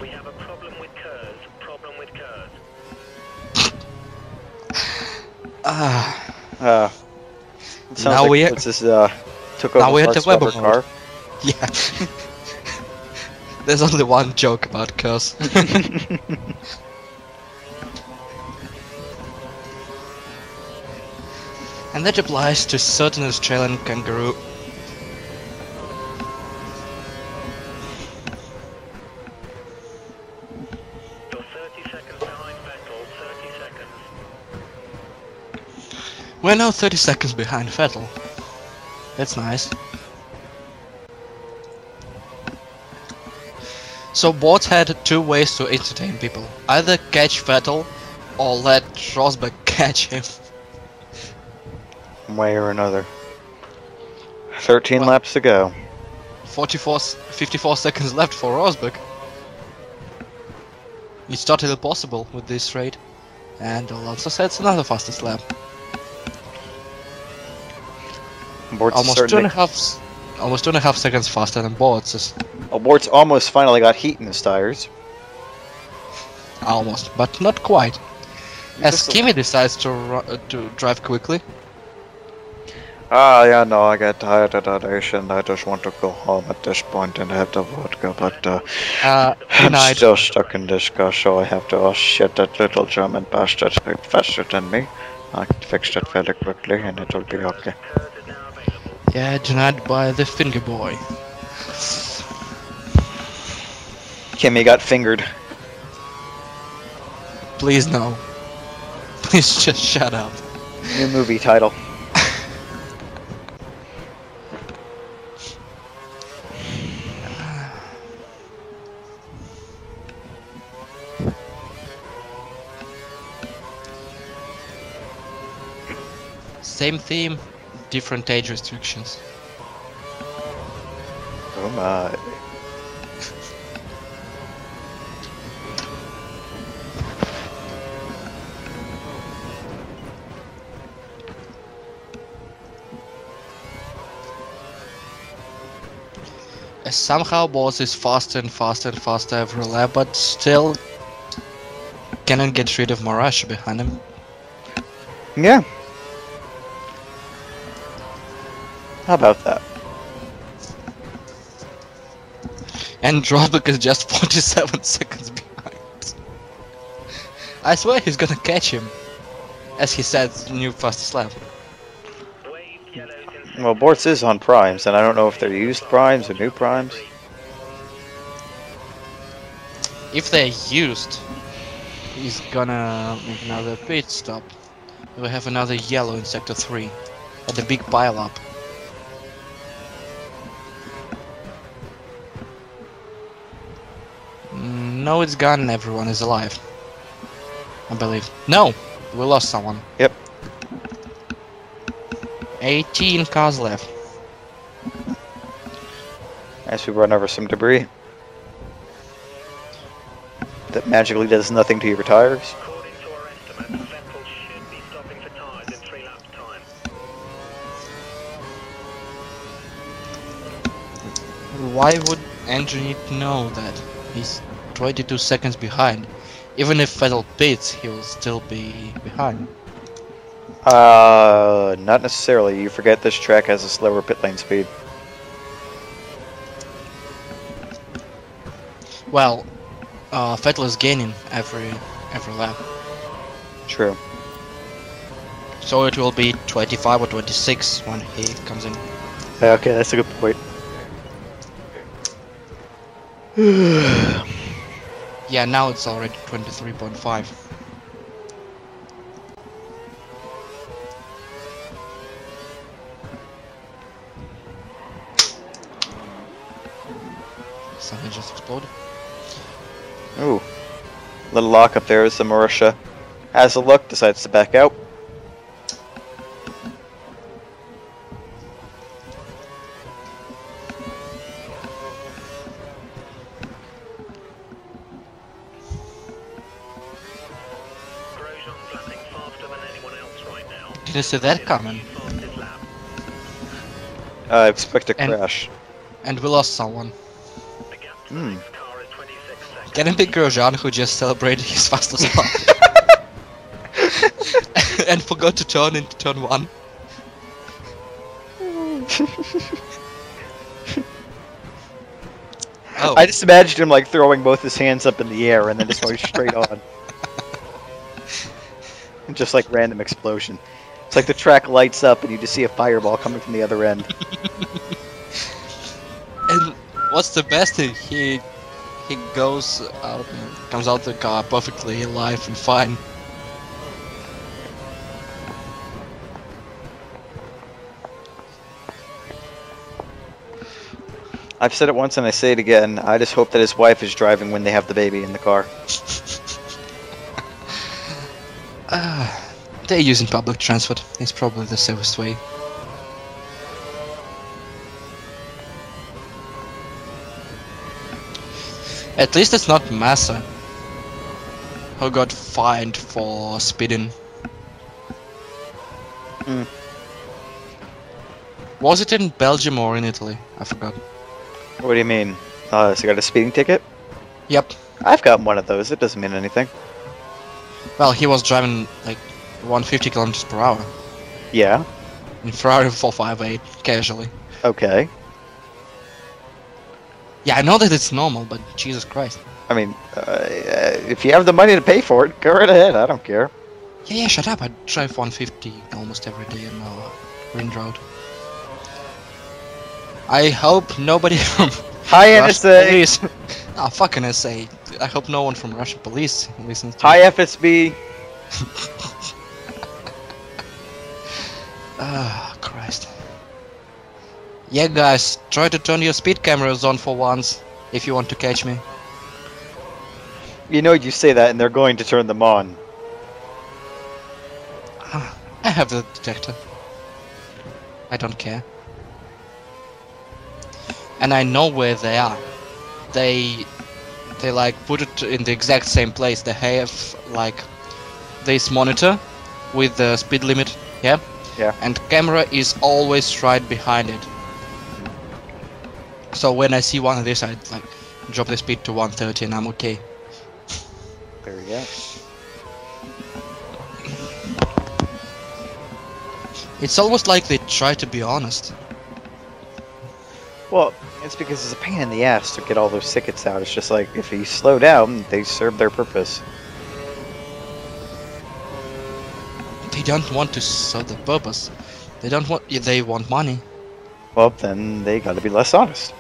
We have a problem with Kurz. Problem with Kurz. It sounds Now like we- Bortz'z took now over we have parts the of our Weber car. Yeah. There's only one joke about curse. And that applies to certain Australian kangaroo. You're 30 seconds behind Vettel, 30 seconds. We're now 30 seconds behind Vettel. That's nice. So Bortz'z had two ways to entertain people. Either catch Vettel or let Rosberg catch him. One way or another. 13 Well- laps to go. 54 seconds left for Rosberg. It's totally possible with this rate. And Alonso sets another fastest lap. Bortz'z Almost starting to- almost 2.5 seconds faster than Bortz'z. Well, Bortz'z almost finally got heat in his tires. Almost, but not quite. As Just a- Kimi decides to drive quickly. Yeah, no, I get tired of that Asian. I just want to go home at this point and have the vodka, but I'm Denied. still stuck in this car, so I have to, oh shit, that little German bastard is faster than me. I can fix that fairly quickly and it'll be okay. Curve is now available. Yeah, denied by the finger boy. Kimmy got fingered. Please no. Please just shut up. New movie title. Same theme, different age restrictions. Oh my. As somehow Bortz'z is faster and faster and faster every lap, but still cannot get rid of Marash behind him. Yeah. How about that? And Rosberg is just 47 seconds behind. I swear he's gonna catch him. As he said, new fastest lap. Wave yellows in Well, Bortz'z is on primes, and I don't know if they're used primes or new primes. If they're used, he's gonna make another pit stop. We have another yellow in sector 3. At the big pile up. No, it's gone. Everyone is alive. I believe. No! We lost someone. Yep. 18 cars left. As we run over some debris. That magically does nothing to your tires. According to our estimates, Vettel should be stopping for tyres in 3 laps' time. Why would Andrew need to know that? He's 22 seconds behind. Even if Vettel pits, he will still be behind. Not necessarily. You forget this track has a slower pit lane speed. Well, Vettel is gaining every lap. True. So it will be 25 or 26 when he comes in. Okay, that's a good point. Yeah, now it's already 23.5. Something just exploded. Ooh. Little lock up there as the Marussia has a look, decides to back out. Grosjean's lapping faster than anyone else right now. Didn't see that coming. Fastest lap. I expect a And- crash. And we lost someone. The gap to the Hmm. next car is 26 seconds. Can it be Grosjean who just celebrated his fastest lap? and forgot to turn into turn 1. Oh. I just imagined him like throwing both his hands up in the air and then just going straight on. And just like random explosion. It's like the track lights up and you just see a fireball coming from the other end. And what's the best thing? He goes out and comes out the car perfectly alive and fine. I've said it once and I say it again. I just hope that his wife is driving when they have the baby in the car. They're using public transport. It's probably the safest way. At least it's not Massa who got fined for speeding. Mm. Was it in Belgium or in Italy? I forgot. What do you mean? So you got a speeding ticket? Yep. I've got one of those. It doesn't mean anything. Well, he was driving like 150 kilometers per hour Yeah. in Ferrari 458 casually. Okay. Yeah, I know that it's normal, but Jesus Christ. I mean, if you have the money to pay for it, go right ahead. I don't care. Yeah, shut up. I drive 150 almost every day on Ring Road. I hope nobody from Hi, Russian NSA. police. Oh, fucking NSA. I hope no one from Russian police listens to Hi, FSB. Ah, Christ. Yeah, guys, try to turn your speed cameras on for once, if you want to catch me. You know you say that and they're going to turn them on. I have the detector. I don't care. And I know where they are. They like put it in the exact same place. They have like this monitor with the speed limit, yeah? Yeah. And camera is always right behind it. So when I see one of these, I like drop the speed to 130 and I'm okay. There we go. It's almost like they try to be honest. Well, it's because it's a pain in the ass to get all those tickets out. It's just like, if you slow down, they serve their purpose. They don't want to serve the purpose. They don't want. They want money. Well, then they gotta be less honest.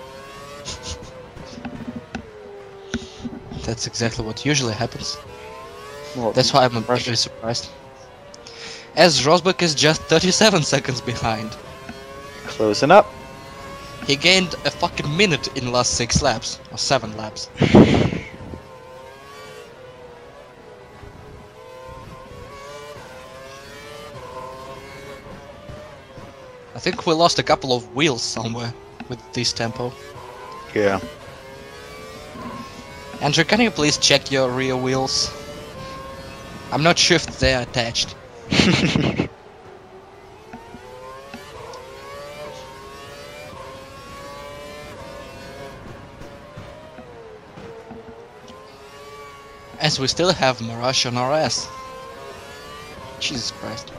That's exactly what usually happens. Well, That's why I'm actually surprised. As Rosberg is just 37 seconds behind. closing up. He gained a fucking minute in the last 6 laps. Or 7 laps. I think we lost a couple of wheels somewhere with this tempo. Yeah. Andrew, can you please check your rear wheels? I'm not sure if they're attached. As we still have Mirage on our ass. Jesus Christ.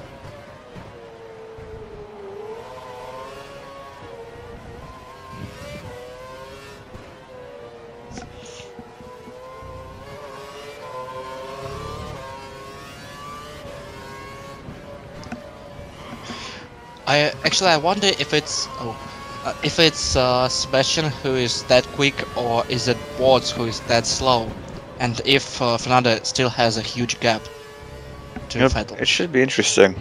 I wonder if it's Sebastian who is that quick, or is it Bortz'z who is that slow, and if Fernando still has a huge gap to Vettel. It should be interesting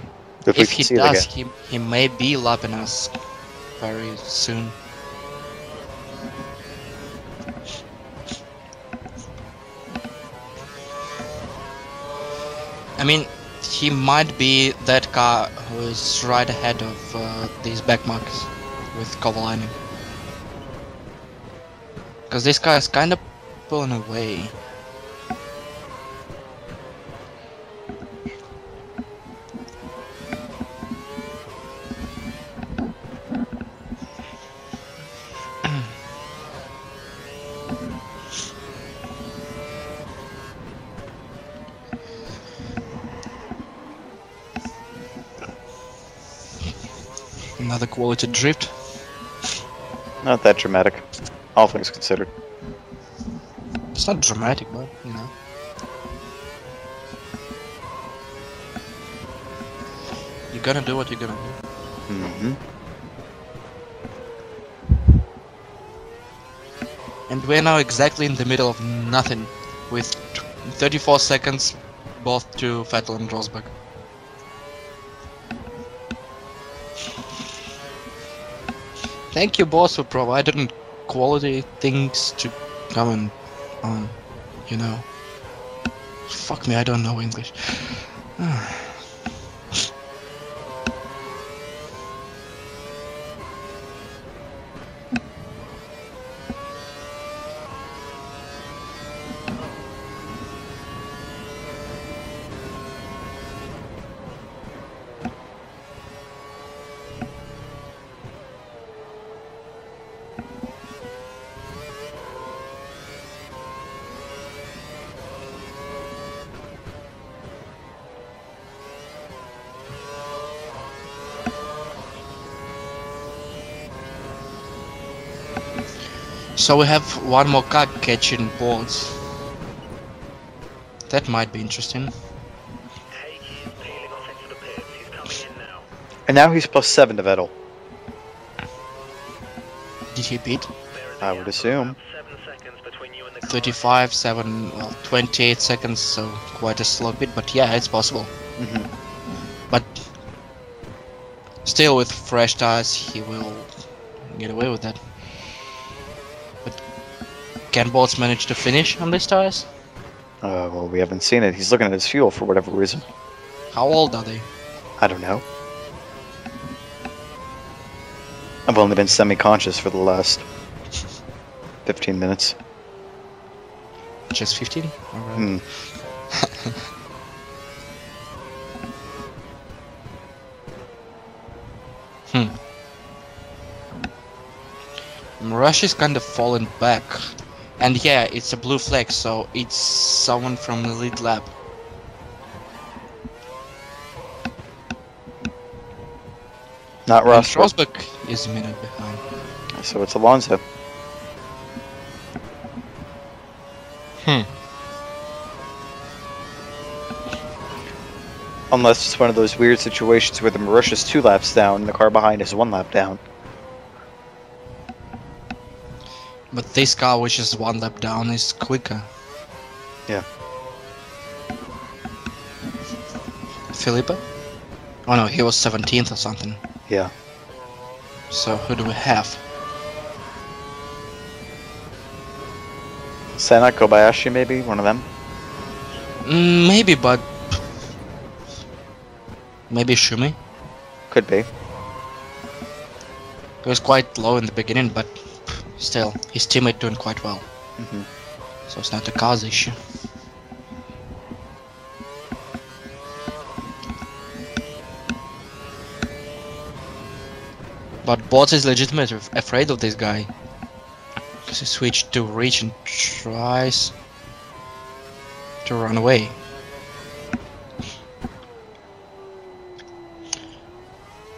if we If can he see does, it again. he may be lapping us very soon. I mean, he might be that car who is right ahead of these back marks with Kovalainen. Because this car is kind of pulling away. Another quality drift. Not that dramatic, all things considered. It's not dramatic, but you know. You're gonna do what you're gonna do. Mm-hmm. And we're now exactly in the middle of nothing, with 34 seconds both to Vettel and Rosberg. Thank you, boss, for providing quality things to comment on, you know. Fuck me, I don't know English. So we have one more car catching Bortz'z. That might be interesting. Hake is peeling off into the pits. He's coming in now. And now he's +7 to Vettel. Did he beat? There is I a would gap of assume. about 7 seconds between you and the car. 35, 7, well, 28 seconds, so quite a slow bit, but yeah, it's possible. Mm-hmm. But still, with fresh tires, he will get away with that. But can Bortz'z manage to finish on these tires? Well, we haven't seen it. He's looking at his fuel for whatever reason. How old are they? I don't know. I've only been semi-conscious for the last 15 minutes. Just 15? Alright. Hmm. Rush is kind of falling back. And yeah, it's a blue flag, so it's someone from the lead lap. Not And Ross. Rosberg is a minute behind. So it's Alonso. Unless it's one of those weird situations where the Marusha's 2 laps down and the car behind is 1 lap down. But this car, which is 1 lap down, is quicker. Yeah. Felipe? Oh no, he was 17th or something. Yeah. So who do we have? Senna, Kobayashi, maybe? One of them? Maybe, but... Maybe Shumi? Could be. He was quite low in the beginning, but still, his teammate doing quite well. Hmm. So it's not a car's issue. But Bortz'z is legitimately afraid of this guy. Because he switched to reach and tries to run away.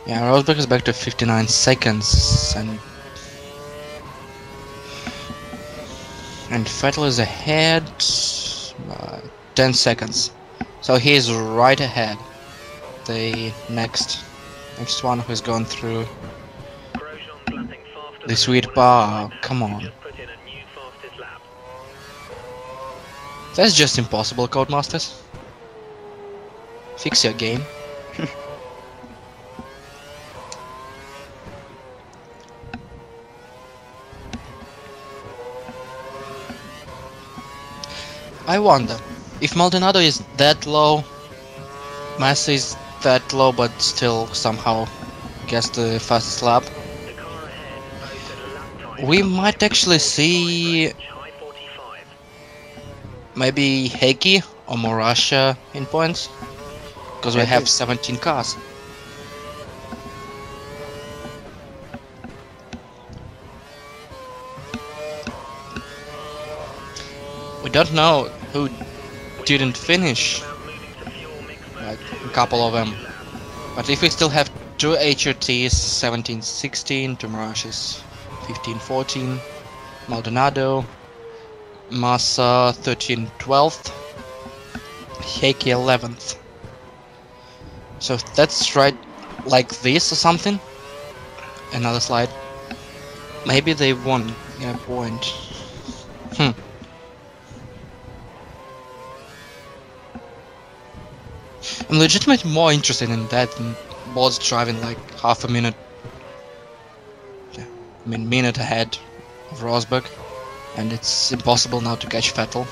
Yeah, Rosberg is back to 59 seconds and Vettel is ahead 10 seconds. So he is right ahead. The next one who's gone through Grosjean's lapping faster the than sweet everyone bar. else. Come He's on. just put in a new fastest lap. That's just impossible, Codemasters. Fix your game. I wonder if Maldonado is that low, Massa is that low, but still somehow gets the fastest lap. The car ahead posted a lap time We of might actually see high 45. maybe Heki or Morasha in points, because we Maybe. have 17 cars. We don't know who didn't finish, About moving to fuel mix mode like 2 a couple of them. But if we still have Two HRTs 17-16, two Mirages 15-14, Maldonado, Massa 13-12th, Heike 11th. So if that's right, like this or something. Another slide. Maybe they won a point. I'm legitimately more interested in that than Bortz'z driving like half a minute. Yeah, I mean minute ahead of Rosberg, and it's impossible now to catch Vettel.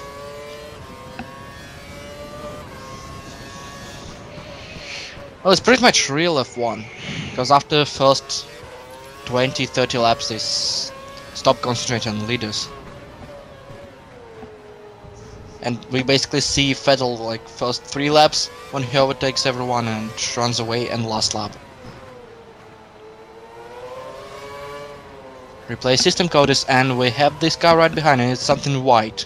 Well, it's pretty much real F1, because after the first 20-30 laps they stop concentrating on leaders. And we basically see Vettel like first 3 laps when he overtakes everyone and runs away, and last lap. Replay system coders, and we have this car right behind, and it's something white.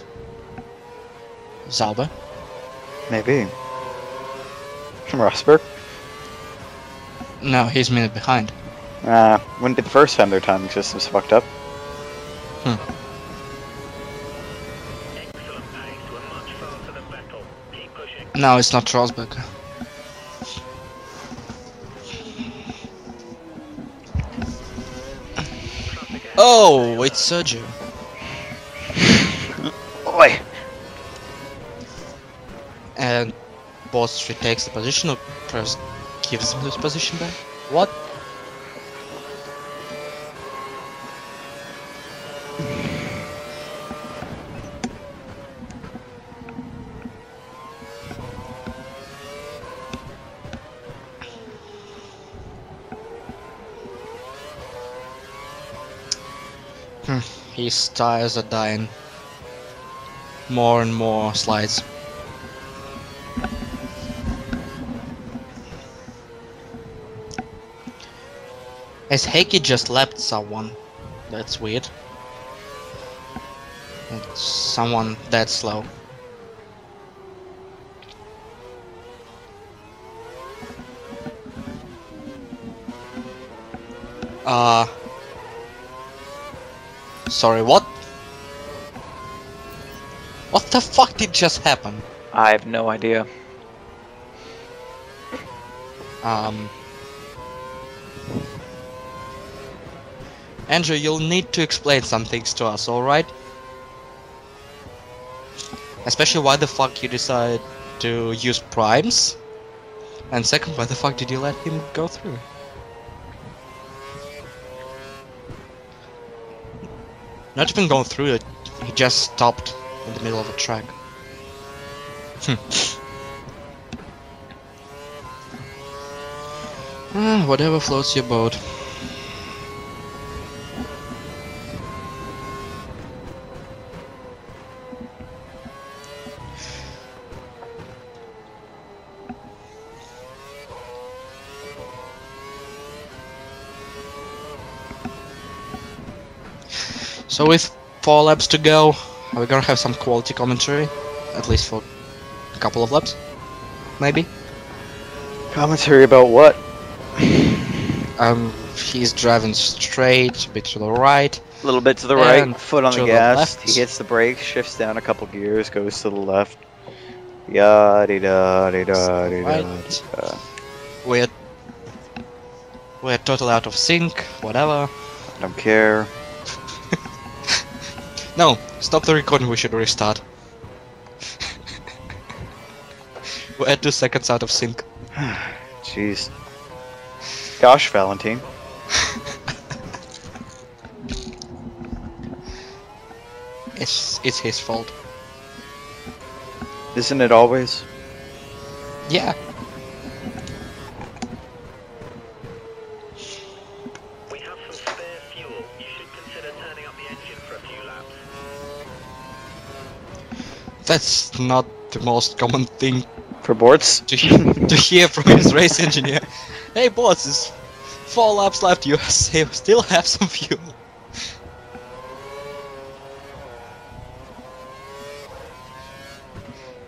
Zauber? Maybe. Rosberg? No, he's a minute behind. Wouldn't be the first time their timing system's fucked up. Excellent pace. We're much faster than Vettel. Keep pushing. No, it's not Rosberg. Traffic ahead. Oh, it's Sergio. Oi! And Bortz'z retakes the position, or perhaps gives him his position back. What? His tires are dying. More and more slides. Has Heike just lapped someone? That's weird. It's someone that slow. Sorry, what? What the fuck did just happen? I have no idea. Andrew, you'll need to explain some things to us, alright? Especially why the fuck you decided to use primes? And second, why the fuck did you let him go through? Not even going through it, he just stopped in the middle of a track. Whatever floats your boat. So with 4 laps to go, are we gonna have some quality commentary? At least for a couple of laps? Maybe? Commentary about what? He's driving straight, a bit to the right. A little bit to the And right, foot on to the the gas, left. he hits the brake, shifts down a couple gears, goes to the left. Yada-da-da-da-da-da. Right. We're totally out of sync, whatever. I don't care. No, stop the recording, we should restart. We're 2 seconds out of sync. Jeez. Gosh, Valentine. It's his fault. Isn't it always? Yeah. We have some spare fuel. You should consider turning up the engine for a few laps. That's not the most common thing For Bortz'z? to hear from his race engineer. Hey boss, it's 4 laps left, you still have some fuel.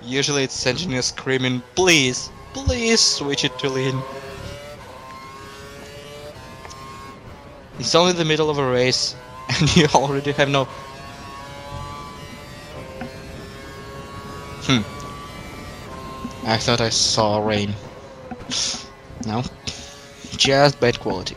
Usually it's engineer screaming, please, please switch it to lean. It's only the middle of a race, and you already have no... I thought I saw rain. No. Just bad quality.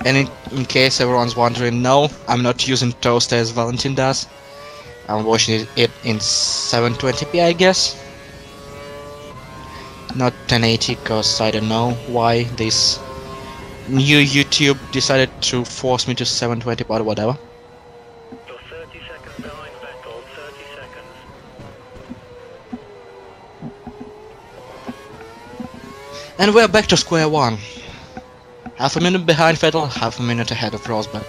And in case everyone's wondering, no, I'm not using toaster as Valentin does. I'm watching it in 720p, I guess. Not 1080, cause I don't know why this new YouTube decided to force me to 720, but whatever. You're 30 seconds behind Vettel, 30 seconds. And we're back to square one. Half a minute behind Vettel, half a minute ahead of Rosberg.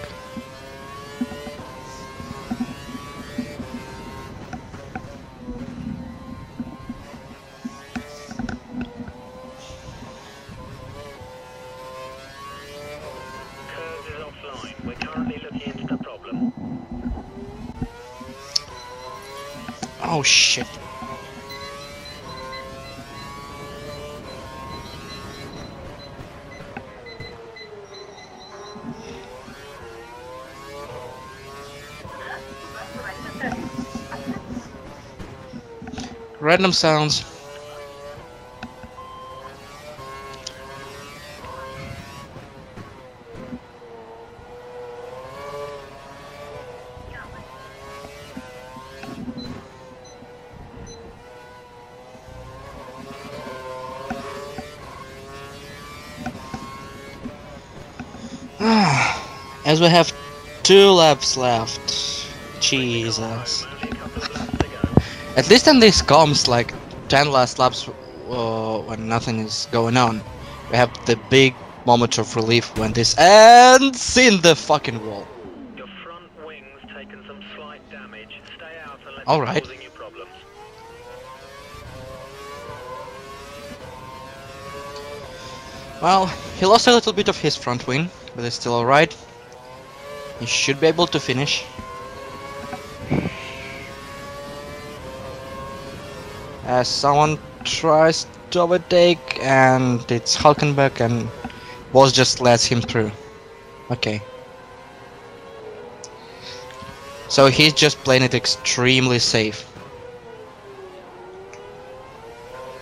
Curves is offline. We're currently looking into the problem. Oh shit. Random sounds. As we have 2 laps left. Jesus. Only a couple of laps to go. At least in these comms, like 10 last laps when nothing is going on. We have the big moment of relief when this ends in the fucking wall. Your front wing's taken some slight damage. Stay out and let Alright. causing you problems. Well, he lost a little bit of his front wing, but it's still alright. He should be able to finish. As someone tries to overtake, and it's Hulkenberg, and Bortz'z just lets him through. Okay. So he's just playing it extremely safe.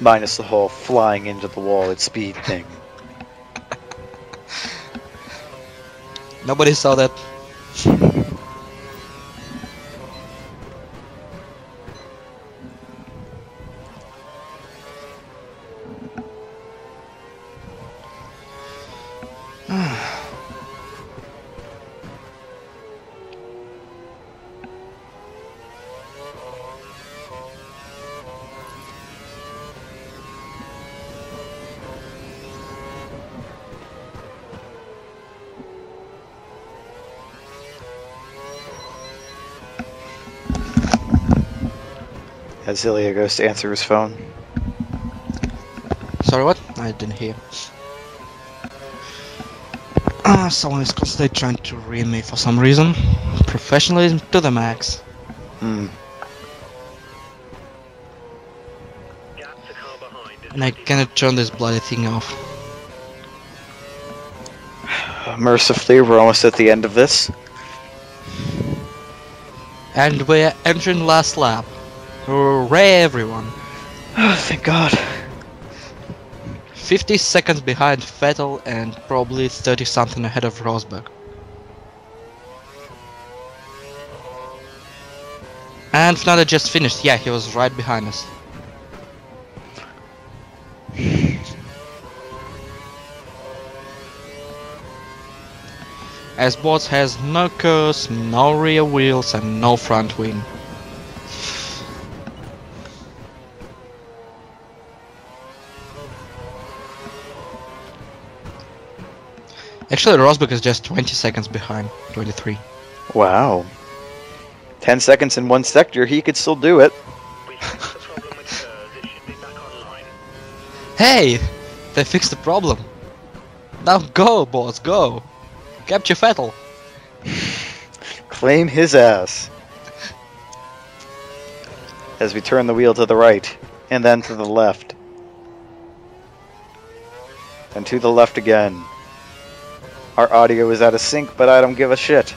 Minus the whole flying into the wall at speed thing. Nobody saw that. As Ilya goes to answer his phone. Sorry, what? I didn't hear. Someone is constantly trying to ruin me for some reason. Professionalism to the max. Hmm. Gap to car behind is And I cannot turn this bloody thing off. Mercifully, we're almost at the end of this. And we're entering last lap. Hooray, everyone! Oh, thank God. 50 seconds behind Vettel and probably 30 something ahead of Rosberg. And Fernando just finished. Yeah, he was right behind us. As Bortz'z has no curves, no rear wheels and no front wing. Actually, Rosberg is just 20 seconds behind, 23. Wow. 10 seconds in one sector, he could still do it. We fixed the problem with curves. It should be back online. Hey! They fixed the problem. Now go, Bortz'z, go! Capture Vettel! Claim his ass. As we turn the wheel to the right, and then to the left. and to the left again. Our audio is out of sync, but I don't give a shit.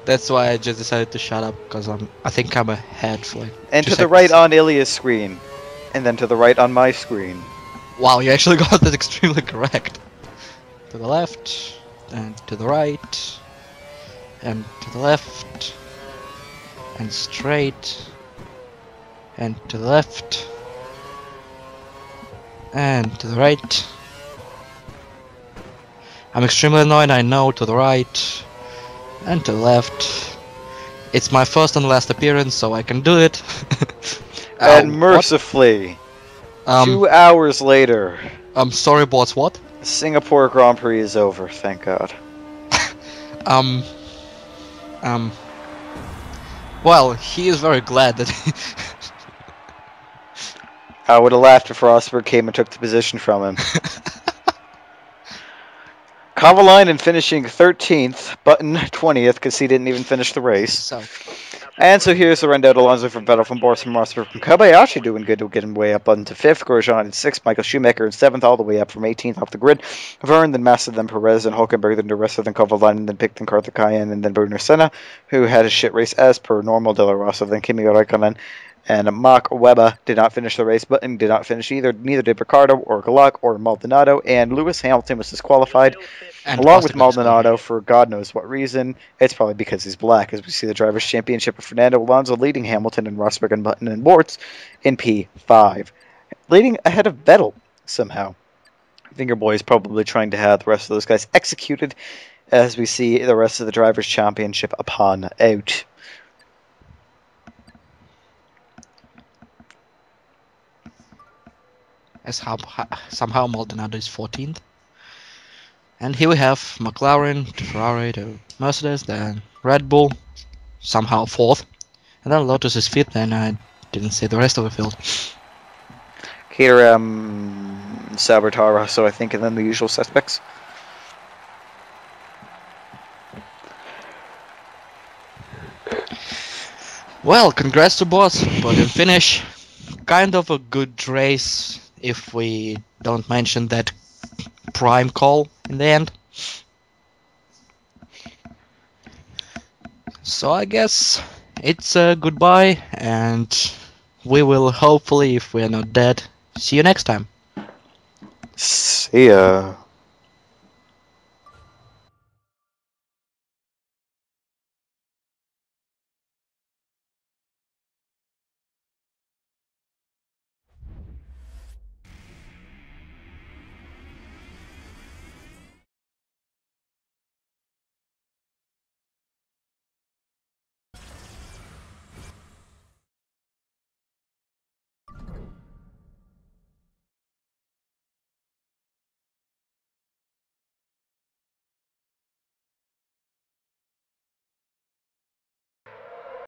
That's why I just decided to shut up, because I think I'm ahead for like And 2 to the seconds. right on Ilya's screen. And then to the right on my screen. Wow, you actually got that extremely correct. To the left, and to the right, and to the left, and straight, and to the left, and to the right. I'm extremely annoyed, I know, to the right, and to the left. It's my first and last appearance, so I can do it. And Ow, mercifully, what? 2 hours later, I'm sorry, Bortz'z, what? the Singapore Grand Prix is over, thank God. Um, well, he is very glad that he I would have laughed if Rosberg came and took the position from him. Kovalainen finishing 13th, Button 20th because he didn't even finish the race. So, And so here's the rundown. Alonso from Vettel from Bortz'z from Rosberg from Kobayashi doing good to get him way up into 5th. Grosjean in 6th. Michael Schumacher in 7th, all the way up from 18th off the grid. Verne, then Massa, then Perez, then Hulkenberg, then DeRessa, then Kovalainen, then Pick, then Karthikeyan, and then Bruno Senna, who had a shit race as per normal. De La Rosa, then Kimi Raikkonen, and Mark Webber did not finish the race. Button did not finish either. Neither did Ricardo or Gluck or Maldonado. And Lewis Hamilton was disqualified. and Along with Costa got Maldonado for God knows what reason. It's probably because he's black, as we see the Drivers' Championship of Fernando Alonso leading Hamilton and Rosberg and Button and Bortz in P5. Leading ahead of Vettel, somehow. Finger Boy is probably trying to have the rest of those guys executed as we see the rest of the Drivers' Championship upon out. as somehow Maldonado is 14th. And here we have McLaren to Ferrari to Mercedes, then Red Bull, somehow 4th. And then Lotus is 5th, and I didn't see the rest of the field. Caterham, Sabatara, so I think, and then the usual suspects. Well, congrats to Boss, podium finish. Kind of a good race if we don't mention that prime call in the end. So I guess it's a goodbye, and we will hopefully, if we are not dead, see you next time. See ya.